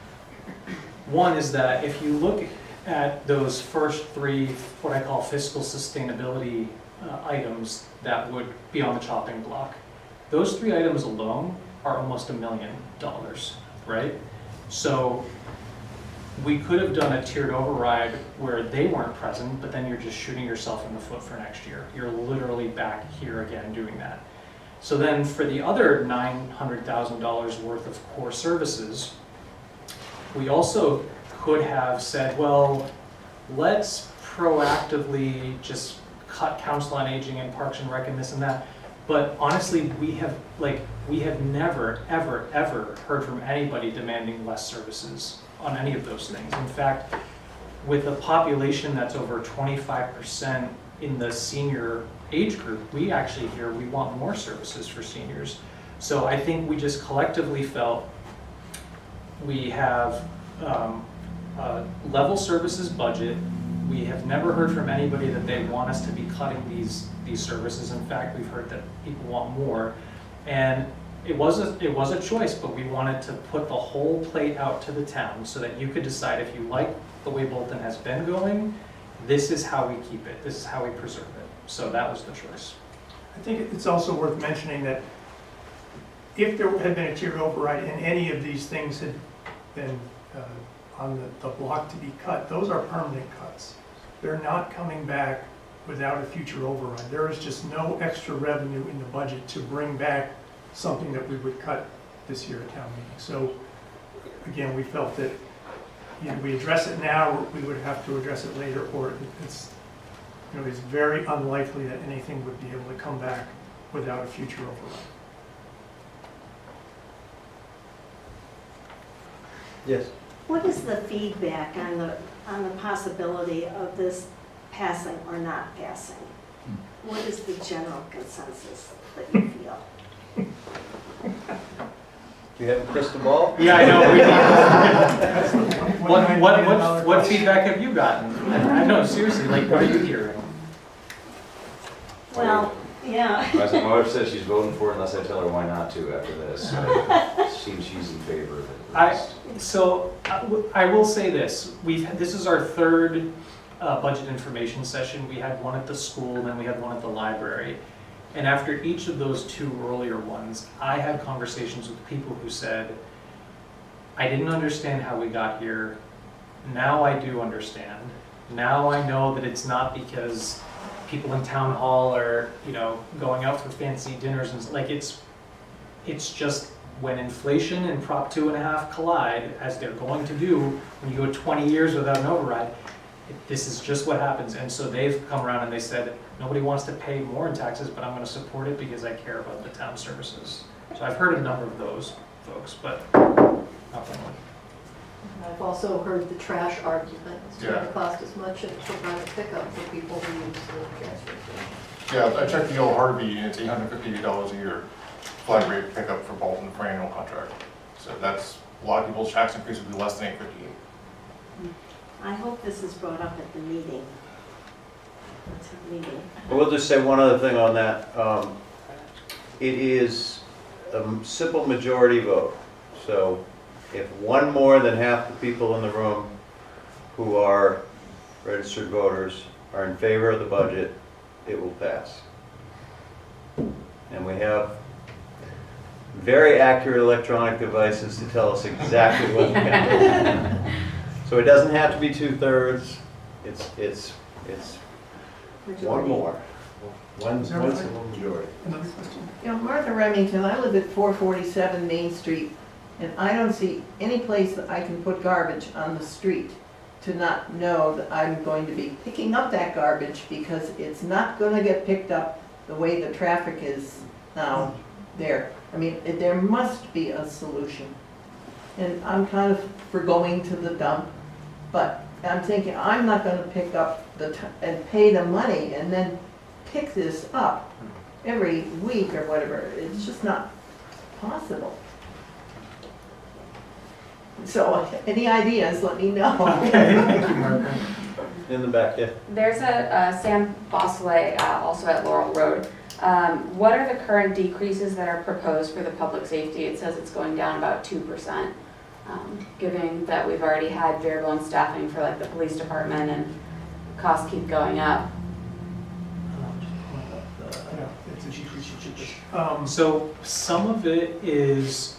One is that if you look at those first 3, what I call fiscal sustainability items that would be on the chopping block, those 3 items alone are almost $1 million, right? So we could have done a tiered override where they weren't present, but then you're just shooting yourself in the foot for next year. You're literally back here again doing that. So then for the other $900,000 worth of core services, we also could have said, well, let's proactively just cut Council on Aging and Parks and Rec and this and that. But honestly, we have never, ever, ever heard from anybody demanding less services on any of those things. In fact, with a population that's over 25% in the senior age group, we actually hear we want more services for seniors. So I think we just collectively felt we have a level services budget. We have never heard from anybody that they want us to be cutting these services. In fact, we've heard that people want more. And it was a choice, but we wanted to put the whole plate out to the town so that you could decide if you like the way Bolton has been going this is how we keep it, this is how we preserve it. So that was the choice. I think it's also worth mentioning that if there had been a tiered override and any of these things had been on the block to be cut, those are permanent cuts. They're not coming back without a future override. There is just no extra revenue in the budget to bring back something that we would cut this year at town meeting. So again, we felt that either we address it now, or we would have to address it later, or it's, you know, it's very unlikely that anything would be able to come back without a future override. Yes. What is the feedback on the possibility of this passing or not passing? What is the general consensus that you feel? Do you have a crystal ball? Yeah, I know. That's the $1.9 What question. feedback have you gotten? I know, seriously, like, what are you hearing? Well, yeah. My wife says she's voting for it unless I tell her why not to after this. So it seems she's in favor of it. I will say this, this is our third budget information session. We had one at the school, and then we had one at the library. And after each of those two earlier ones, I had conversations with people who said, I didn't understand how we got here. Now I do understand. Now I know that it's not because people in town hall are, you know, going out for fancy dinners and like it's just when inflation and Prop 2.5 collide, as they're going to do when you go 20 years without an override, this is just what happens. And so they've come around and they said, nobody wants to pay more in taxes, but I'm going to support it because I care about the town services. So I've heard a number of those folks, but nothing. I've also heard the trash argument. It's going to Yeah. cost as much for private pickup for people who use the transfer station. Yeah, I checked the old Harvey, and it's $850 a year flat rate pickup for Bolton for annual contract. So that's, a lot of people's tax increase would be less than $850. I hope this is brought up at the meeting. At the meeting. We'll just say one other thing on that. It is a simple majority vote. So if one more than half the people in the room who are registered voters are in favor of the budget, it will pass. And we have very accurate electronic devices to tell us exactly what the count is. So it doesn't have to be 2/3. It's one more. One simple majority. Another question? You know, Martha Remington, I live at 447 Main Street, and I don't see any place that I can put garbage on the street to not know that I'm going to be picking up that garbage because it's not going to get picked up the way the traffic is now there. I mean, there must be a solution. And I'm kind of for going to the dump, but I'm thinking I'm not going to pick up and pay the money and then pick this up every week or whatever. It's just not possible. So, any ideas, let me know. Thank you, Martha. In the back, yeah. There's a Sam Bosselay, also at Laurel Road. What are the current decreases that are proposed for the public safety? It says it's going down about 2%, given that we've already had variable in staffing for like the police department and costs keep going up. Yeah, it's a decrease. So some of it is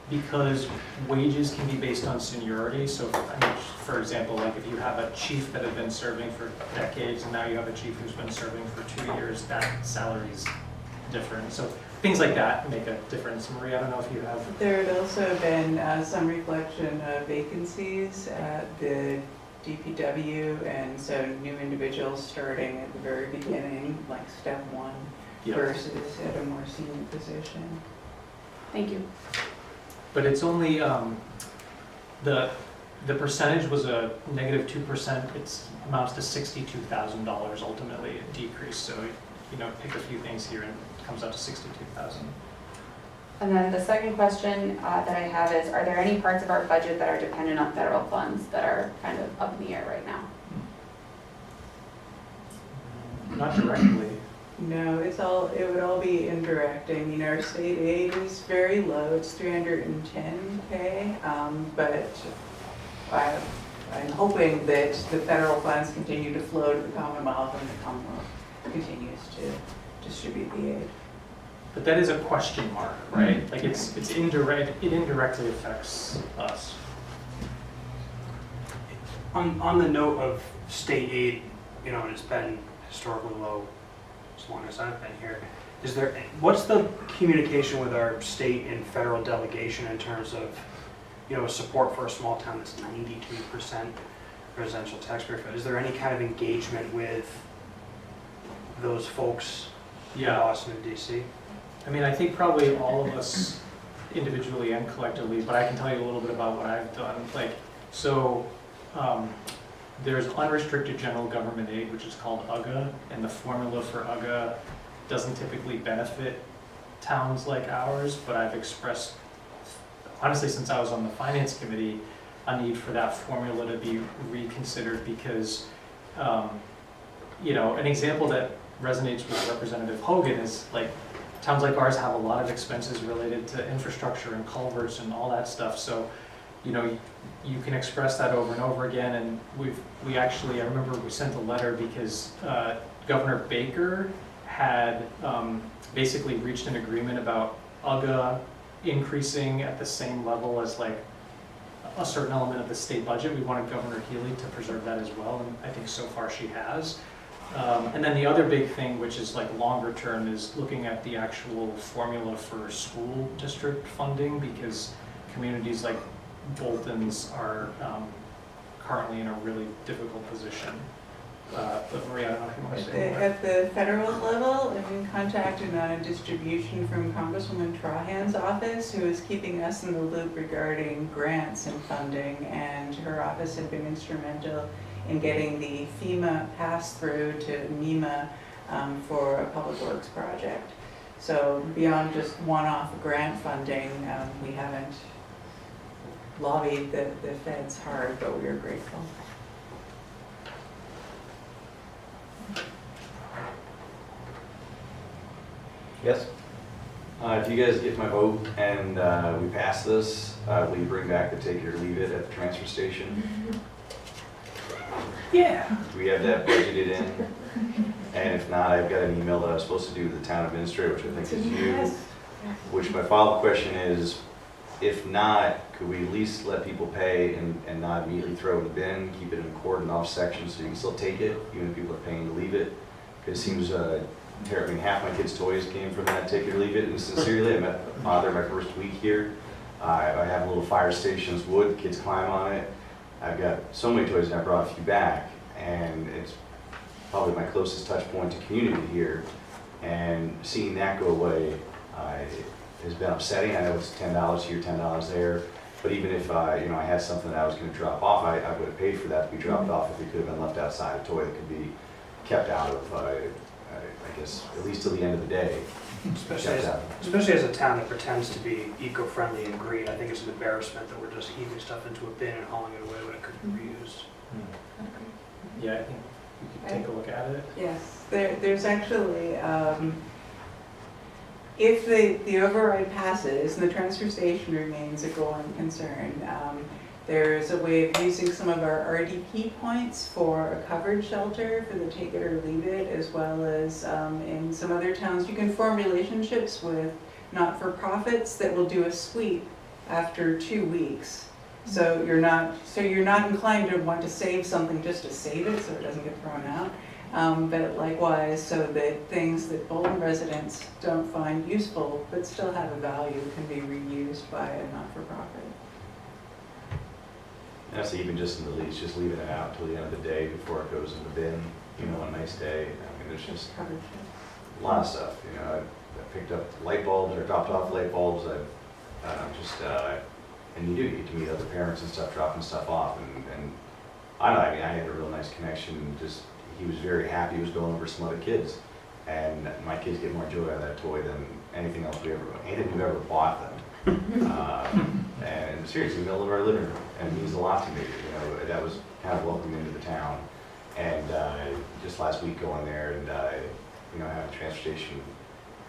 because wages can be based on seniority. So, I mean, for example, like if you have a chief that had been serving for decades and now you have a chief who's been serving for 2 years, that salary's different. So things like that make a difference. Marie, I don't know if you have. There had also been some reflection of vacancies at the DPW, and so new individuals starting at the very beginning, like step one, versus at a more senior position. Thank you. But it's only, the percentage was a negative 2%. It amounts to $62,000 ultimately, a decrease. So, you know, pick a few things here and it comes out to $62,000. And then the second question that I have is, are there any parts of our budget that are dependent on federal funds that are kind of up in the air right now? Not directly. No, it would all be indirect. I mean, our state aid is very low, it's $310K, but I'm hoping that the federal funds continue to flow to the Commonwealth and the Commonwealth continues to distribute the aid. But that is a question mark, right? Like it's indirect, it indirectly affects us. On the note of state aid, you know, it's been historically low as long as I've been here. What's the communication with our state and federal delegation in terms of, you know, support for a small town that's 92% residential taxpayer? Is there any kind of engagement with those folks in Boston and DC? I mean, I think probably all of us individually and collectively, but I can tell you a little bit about what I've done. Like, so there's unrestricted general government aid, which is called UGA, and the formula for UGA doesn't typically benefit towns like ours, but I've expressed, honestly, since I was on the finance committee, a need for that formula to be reconsidered because, you know, an example that resonates with Representative Hogan is like, towns like ours have a lot of expenses related to infrastructure and culverts and all that stuff. So, you know, you can express that over and over again. And we actually, I remember we sent a letter because Governor Baker had basically reached an agreement about UGA increasing at the same level as like a certain element of the state budget. We wanted Governor Healy to preserve that as well, and I think so far she has. And then the other big thing, which is like longer term, is looking at the actual formula for school district funding, because communities like Bolton's are currently in a really difficult position. But Maria, I don't know if you want to say more. At the federal level, I've been contacted on a distribution from Congresswoman Trahan's office, who is keeping us in the loop regarding grants and funding, and her office had been instrumental in getting the FEMA pass-through to MEMA for a public works project. So beyond just one-off grant funding, we haven't lobbied the feds hard, but we are grateful. Yes? If you guys get my vote and we pass this, will you bring back the take it or leave it at the transfer station? Yeah. Do we have that budgeted in? And if not, I've got an email that I was supposed to do to the town administrator, which I think is you. Which my follow-up question is, if not, could we at least let people pay and not immediately throw it in the bin, keep it in a cordoned off section so you can still take it, even if people are paying to leave it? Because it seems terrible. I mean, half my kids' toys came from that take it or leave it, and sincerely, I met a father my first week here. I have little fire stations, wood, kids climb on it. I've got so many toys, and I brought a few back, and it's probably my closest touch point to community here. And seeing that go away has been upsetting. I know it's $10 here, $10 there, but even if you know, I had something that I was going to drop off, I would have paid for that to be dropped off if it could have been left outside, a toy that could be kept out of, I guess, at least till the end of the day. Especially as a town that pretends to be eco-friendly and green, I think it's an embarrassment that we're just heaving stuff into a bin and hauling it away when it could be reused. Yeah, I think we could take a look at it. Yes, there's actually, if the override passes and the transfer station remains a going concern, there's a way of using some of our RDP points for a covered shelter for the take it or leave it, as well as in some other towns, you can form relationships with not-for-profits that will do a sweep after 2 weeks. So you're not inclined to want to save something just to save it so it doesn't get thrown out. But likewise, so that things that Bolton residents don't find useful but still have a value can be reused by a not-for-profit. That's even just in the lease, just leaving it out till the end of the day before it goes in the bin, you know, a nice day. I mean, there's just a lot of stuff, you know. I picked up light bulbs or dropped off light bulbs. And you get to meet other parents and stuff, dropping stuff off. And I don't know, I mean, I had a real nice connection. Just, he was very happy. He was going over some other kids. And my kids get more joy out of that toy than anything else anything we've ever bought them. And seriously, in the middle of our living room, and it means a lot to me. You know, that was kind of welcomed into the town. And just last week going there and you know, having a transfer station.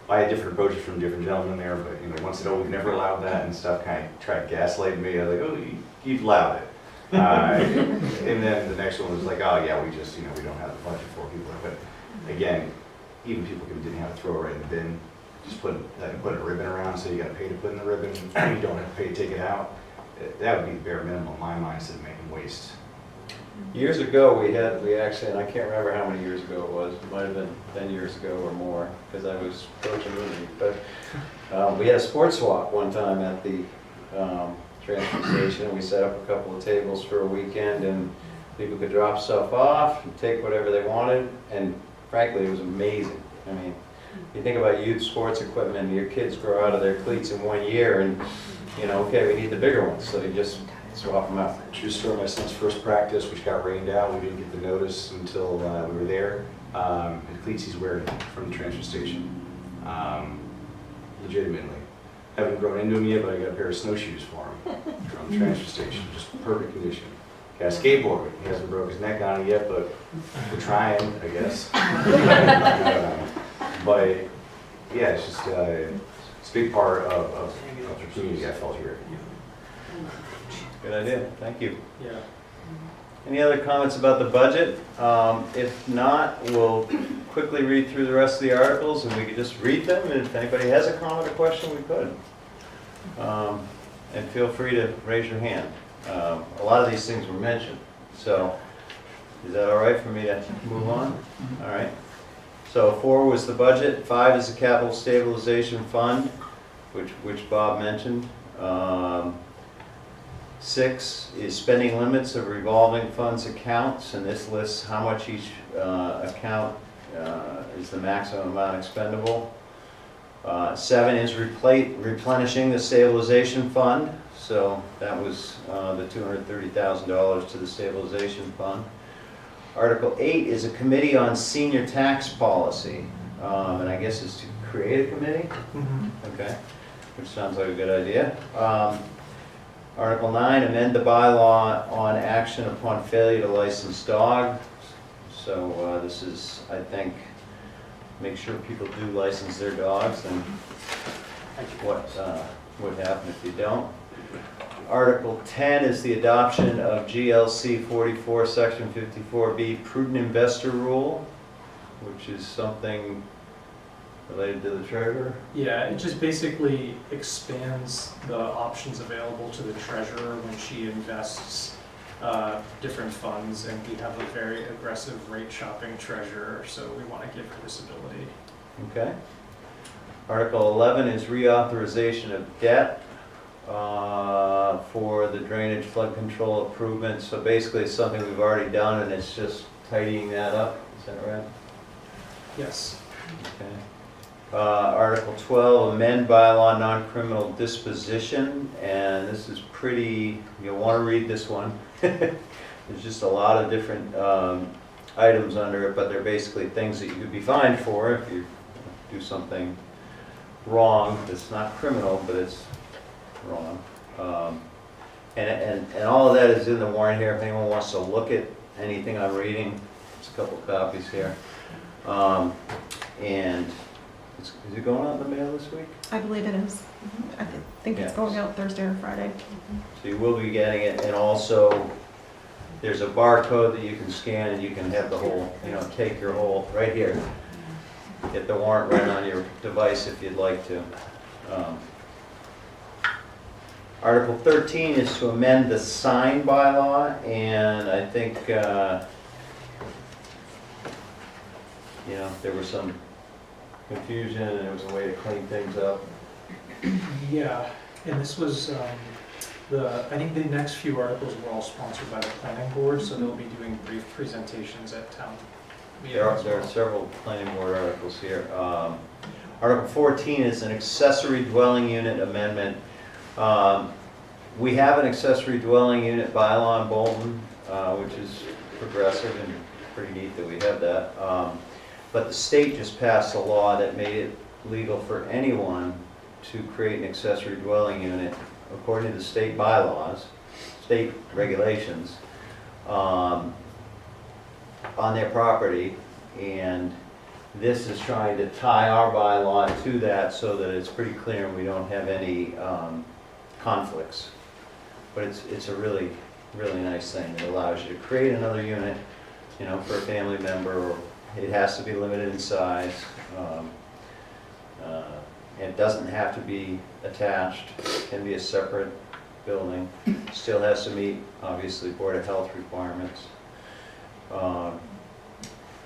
I had different approaches from different gentlemen there, but you know, once said, "Oh, we've never allowed that," and stuff, kind of tried gaslighting me. I was like, "Oh, you've allowed it," And then the next one was like, oh yeah, we just, we don't have the budget for people. But again, even people who didn't have to throw it right in the bin, just put a ribbon around, so you gotta pay to put in the ribbon, you don't have to pay to take it out. That would be the bare minimum in my mind, instead of making waste. Years ago, we actually, and I can't remember how many years ago it was, it might have been 10 years ago or more, because I was coaching with you, but we had a sports swap one time at the transfer station. We set up a couple of tables for a weekend, and people could drop stuff off and take whatever they wanted, and frankly, it was amazing. I mean, you think about youth sports equipment, your kids grow out of their cleats in 1 year, and, okay, we need the bigger ones, so you just swap them out. True story, my son's first practice, which got rained out, we didn't get the notice until we were there. The cleats he's wearing from the transfer station, legitimately. Haven't grown into them yet, but I got a pair of snowshoes for him from the transfer station, just perfect condition. Got a skateboard, he hasn't broke his neck on it yet, but we're trying, I guess. But yeah, it's just, it's a big part of the community, I felt here. Good idea, thank you. Yeah. Any other comments about the budget? If not, we'll quickly read through the rest of the articles, and we could just read them, and if anybody has a comment or question, we could. And feel free to raise your hand. A lot of these things were mentioned, so is that all right for me to move on? All right. So 4 was the budget, 5 is the capital stabilization fund, which Bob mentioned. 6 is spending limits of revolving funds accounts, and this lists how much each account is the maximum amount expendable. 7 is replenishing the stabilization fund, so that was the $230,000 to the stabilization fund. Article 8 is a committee on senior tax policy, and I guess is to create a committee? Okay, which sounds like a good idea. Article 9, amend the bylaw on action upon failure to license dog. So this is, I think, make sure people do license their dogs, and what would happen if you don't. Article 10 is the adoption of GLC 44, Section 54B, prudent investor rule, which is something related to the treasurer. Yeah, it just basically expands the options available to the treasurer when she invests different funds, and we have a very aggressive rate shopping treasurer, so we want to give her this ability. Okay. Article 11 is reauthorization of debt for the drainage flood control improvements. So basically it's something we've already done, and it's just tidying that up. Is that right? Yes. Okay. Article 12, amend bylaw non-criminal disposition, and this is pretty, you'll want to read this one. There's just a lot of different items under it, but they're basically things that you could be fined for if you do something wrong. It's not criminal, but it's wrong. And all of that is in the warrant here. If anyone wants to look at anything I'm reading, there's a couple copies here. And is it going out in the mail this week? I believe it is. I think it's Yeah. going out Thursday or Friday. So you will be getting it, and also there's a barcode that you can scan, and you can have the whole, take your whole, right here. Get the warrant right on your device if you'd like to. Article 13 is to amend the sign bylaw, and I think, there was some confusion, and there was a way to clean things up. Yeah, and this was, I think the next few articles were all sponsored by the planning board, so they'll be doing brief presentations at town meetings. There are several planning board articles here. Article 14 is an accessory dwelling unit amendment. We have an accessory dwelling unit bylaw in Bolton, which is progressive and pretty neat that we have that. But the state just passed a law that made it legal for anyone to create an accessory dwelling unit according to the state bylaws, state regulations, on their property. And this is trying to tie our bylaw to that so that it's pretty clear and we don't have any conflicts. But it's a really really nice thing. It allows you to create another unit, you know, for a family member, or it has to be limited in size. It doesn't have to be attached, it can be a separate building. Still has to meet, obviously, Board of Health requirements.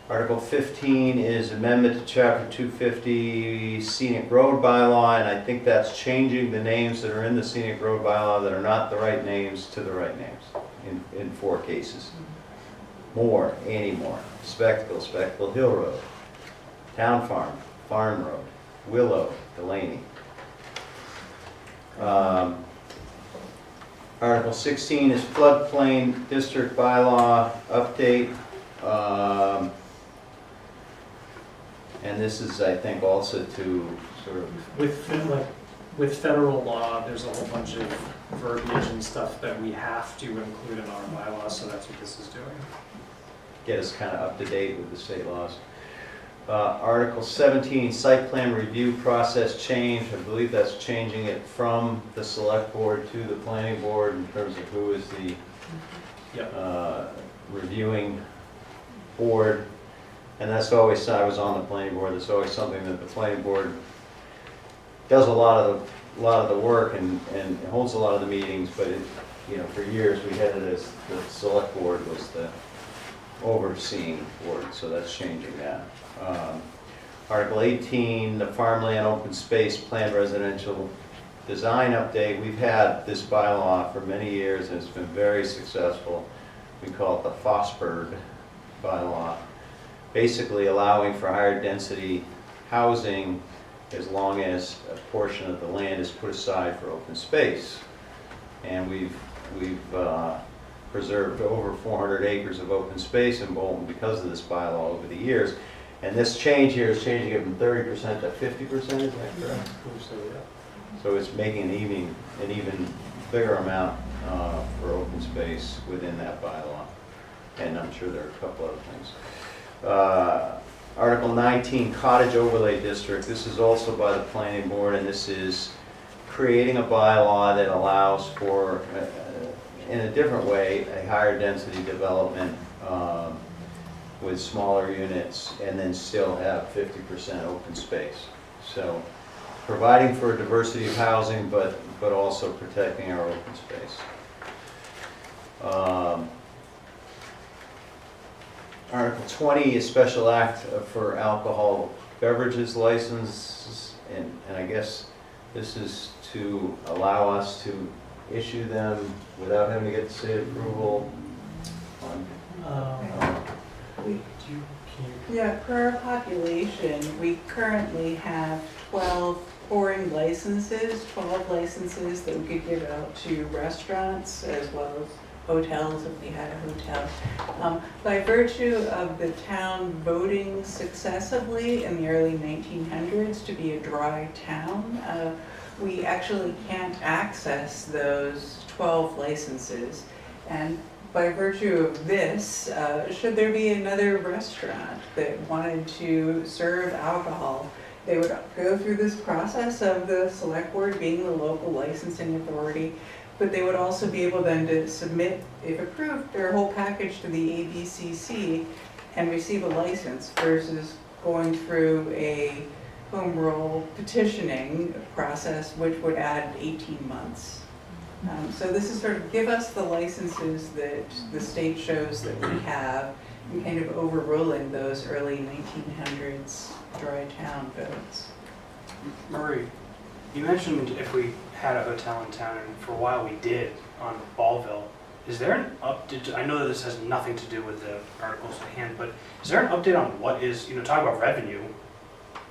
Article 15 is amendment to Chapter 250 Scenic Road Bylaw, and I think that's changing the names that are in the Scenic Road Bylaw that are not the right names to the right names in 4 cases. Moore, Annie Moore, Spectacle Hill Road, Town Farm, Farm Road, Willow, Delaney. Article 16 is floodplain district bylaw update. And this is, I think, also to sort of, With federal law, there's a whole bunch of verbiage and stuff that we have to include in our bylaws, so that's what this is doing. get us kind of up to date with the state laws. Article 17, site plan review process change. I believe that's changing it from the select board to the planning board in terms of who is the reviewing board. And that's always, I was on the planning board, that's always something that the planning board does a lot of the work and holds a lot of the meetings, but it, you know, for years we had it as the select board was the overseeing board, so that's changing that. Article 18, the farmland open space planned residential design update. We've had this bylaw for many years and it's been very successful. We call it the Fosberg bylaw. Basically allowing for higher density housing as long as a portion of the land is put aside for open space. And we've preserved over 400 acres of open space in Bolton because of this bylaw over the years. And this change here is changing it from 30% to 50%, is that correct? So it's making an even bigger amount for open space within that bylaw. And I'm sure there are a couple other things. Article 19, cottage overlay district. This is also by the planning board, and this is creating a bylaw that allows for, in a different way, a higher density development with smaller units, and then still have 50% open space. So providing for a diversity of housing, but also protecting our open space. Article 20 is special act for alcohol beverages licenses, and I guess this is to allow us to issue them without having to get the state approval. Yeah, per our population, we currently have 12 pouring licenses, 12 licenses that we could give out to restaurants as well as hotels if we had a hotel. By virtue of the town voting successively in the early 1900s to be a dry town, we actually can't access those 12 licenses. And by virtue of this, should there be another restaurant that wanted to serve alcohol, they would go through this process of the select board being the local licensing authority, but they would also be able then to submit, if approved, their whole package to the ABCC and receive a license versus going through a home rule petitioning process, which would add 18 months. So this is sort of give us the licenses that the state shows that we have, and kind of overruling those early 1900s dry town votes. Murray, you mentioned if we had a hotel in town, and for a while we did on Ballville. Is there an update? I know that this has nothing to do with the articles at hand, but is there an update on what is, talk about revenue?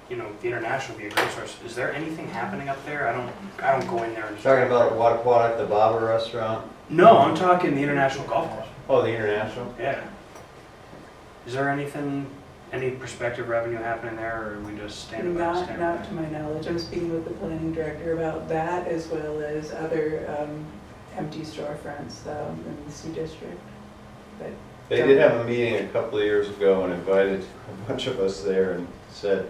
The international would be a great source. Is there anything happening up there? I don't go in there and. Talking about Wattaquadock, the Baba restaurant? No, I'm talking the International Golf Course. Oh, the International? Yeah. Is there any prospective revenue happening there, or are we just standing by? Not to my knowledge. I'm speaking with the planning director about that as well as other empty storefronts in the Sioux District. But They did have a meeting a couple of years ago and invited a bunch of us there and said,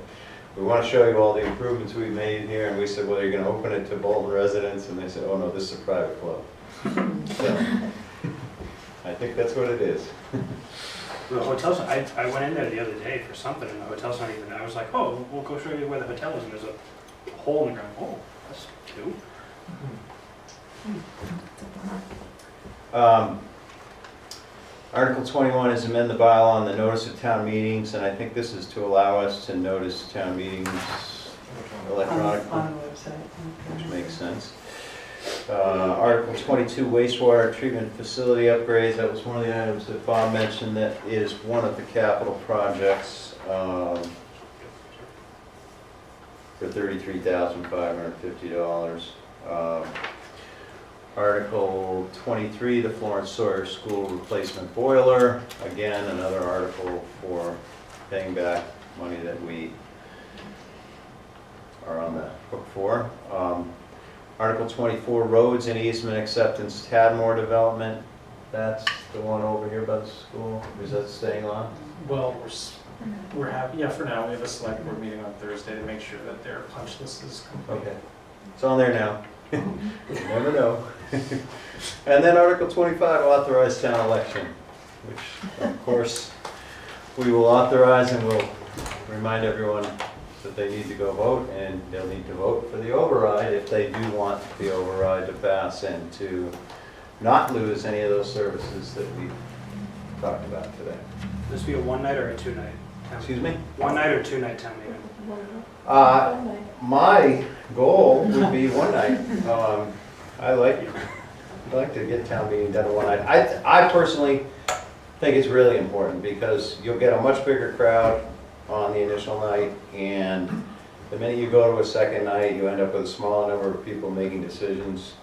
we want to show you all the improvements we've made here. And we said, well, you're going to open it to Bolton residents? And they said, oh no, this is a private club. So, I think that's what it is. The hotel's, I went in there the other day for something, and the hotel's not even, I was like, oh, we'll go show you where the hotel is, and there's a hole in the ground. Oh, that's cute. Article 21 is amend the bylaw on the notice of town meetings, and I think this is to allow us to notice town meetings electronically, On the website. which makes sense. Article 22, wastewater treatment facility upgrades, that was one of the items that Bob mentioned, that is one of the capital projects for $33,550. Article 23, the Florence Sawyer School replacement boiler, again, another article for paying back money that we are on the hook for. Article 24, roads and easement acceptance, Tadmore development, that's the one over here by the school, is that staying on? Well, we're happy, yeah, for now, we have a select board meeting on Thursday to make sure that their punch list is complete. Okay, it's on there now. You never know. And then Article 25, authorize town election, which of course we will authorize, and we'll remind everyone that they need to go vote, and they'll need to vote for the override if they do want the override to pass and to not lose any of those services that we talked about today. This be a one night or a two night? Excuse me? One night or two night town meeting? My goal would be one night. I'd like to get town meeting done in one night. I personally think it's really important because you'll get a much bigger crowd on the initial night, and the minute you go to a second night, you end up with a smaller number of people making decisions.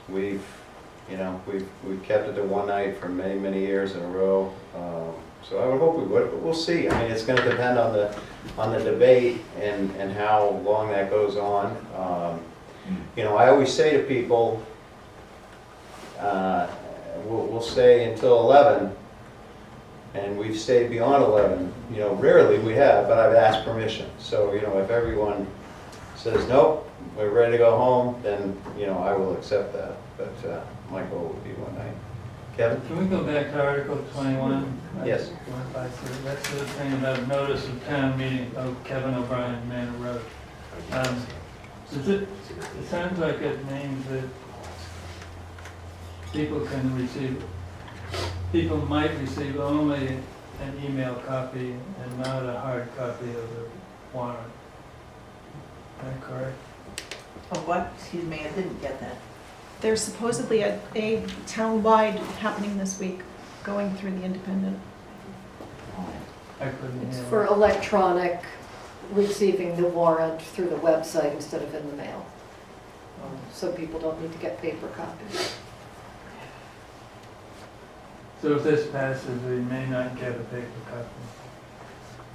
We've kept it to one night for many, many years in a row. So I would hope we would, but we'll see. I mean, it's going to depend on the debate and how long that goes on. I always say to people, we'll stay until 11, and we've stayed beyond 11. Rarely we have, but I've asked permission. So, if everyone says, nope, we're ready to go home, then, I will accept that. But my goal would be one night. Kevin? Can we go back to Article 21? Yes. That's the thing about notice of town meeting of Kevin O'Brien, Manor Road. It sounds like it means that people might receive only an email copy and not a hard copy of the warrant. Is that correct? Oh, what? Excuse me, I didn't get that. There's supposedly a town-wide happening this week, going through the Independent. I couldn't It's hear. for electronic receiving the warrant through the website instead of in the mail. So people don't need to get paper copies. So if this passes, we may not get a paper copy.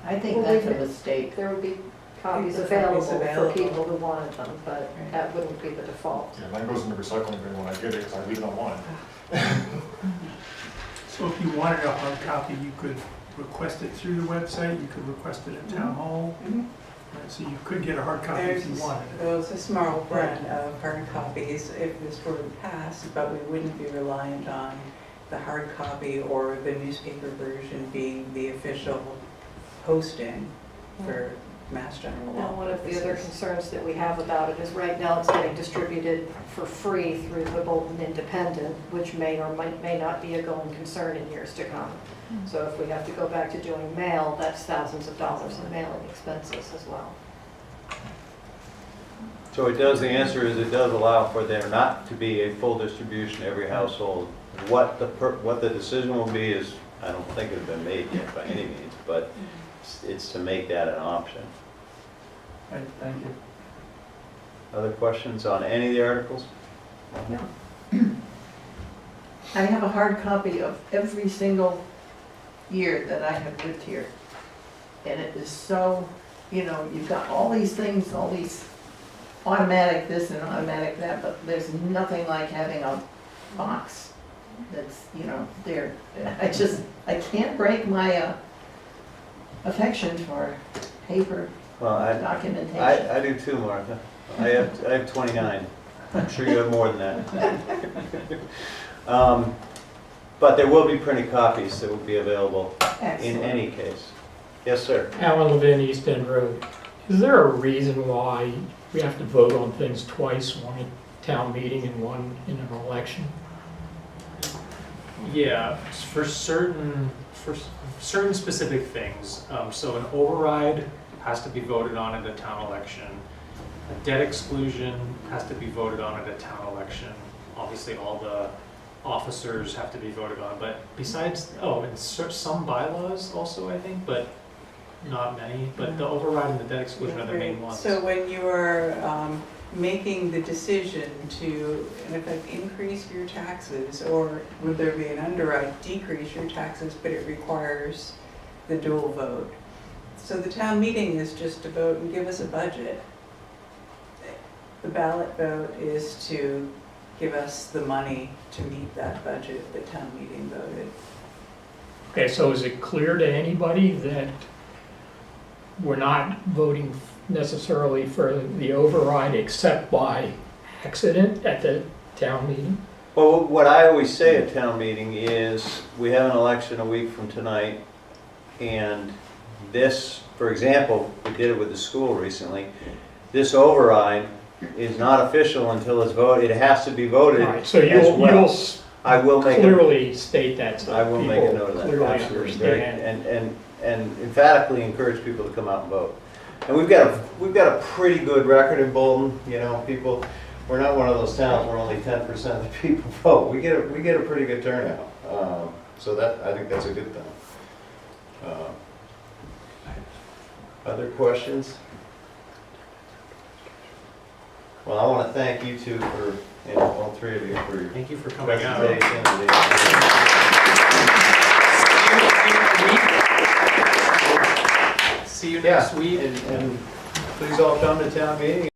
I think Well, that's a we- mistake. There would be copies Copies available for available. people who wanted them, but that wouldn't be the default. Yeah, mine goes in the recycling bin when I get it, because I leave it online. So if you wanted a hard copy, you could request it through the website, you could request it at town hall. Mhm. Right, so you could get a hard copy if you wanted it. There's a small run of hard copies if this were passed, but we wouldn't be reliant on the hard copy or the newspaper version being the official posting for Mass General Now, law one of the other purposes. concerns that we have about it is right now it's getting distributed for free through the Bolton Independent, which may or may not be a going concern in years to come. So if we have to go back to doing mail, that's thousands of dollars in mailing expenses as well. So the answer is it does allow for there not to be a full distribution to every household. What the decision will be is, I don't think it's been made yet by any means, but it's to make that an option. Right, thank you. Other questions on any of the articles? I have a hard copy of every single year that I have lived here. And it is so, you've got all these things, all these automatic this and automatic that, but there's nothing like having a box that's, there. I can't break my affection for paper Well, documentation. I do too, Martha. I have 29. I'm sure you have more than that. But there will be printed copies that will be available in Excellent. any case. Yes, sir. Alan Levin, East End Road. Is there a reason why we have to vote on things twice, one at town meeting and one in an election? Yeah, for certain specific things. So an override has to be voted on at a town election. A debt exclusion has to be voted on at a town election. Obviously, all the officers have to be voted on, but besides, and some bylaws also, I think, but not many. But the override and the debt exclusion are the main ones. So when you are making the decision to, in effect, increase your taxes, or would there be an underwrite, decrease your taxes, but it requires the dual vote. So the town meeting is just to vote and give us a budget. The ballot vote is to give us the money to meet that budget that town meeting voted. Okay, so is it clear to anybody that we're not voting necessarily for the override except by accident at the town meeting? Well, what I always say at town meeting is, we have an election a week from tonight, and this, for example, we did it with the school recently, this override is not official until it's voted. It has to be voted All right, so as well. I will make clearly state that so I will make a people note of that, clearly absolutely. Very- understand. And emphatically encourage people to come out and vote. And we've got a pretty good record in Bolton, you know, people, we're not one of those towns where only 10% of the people vote. We get a pretty good turnout. So that, I think that's a good thing. Other questions? Well, I want to thank you two for, all three of you for your Thank you for coming out. presentation. See you Yeah, next week. and please all come to town meeting.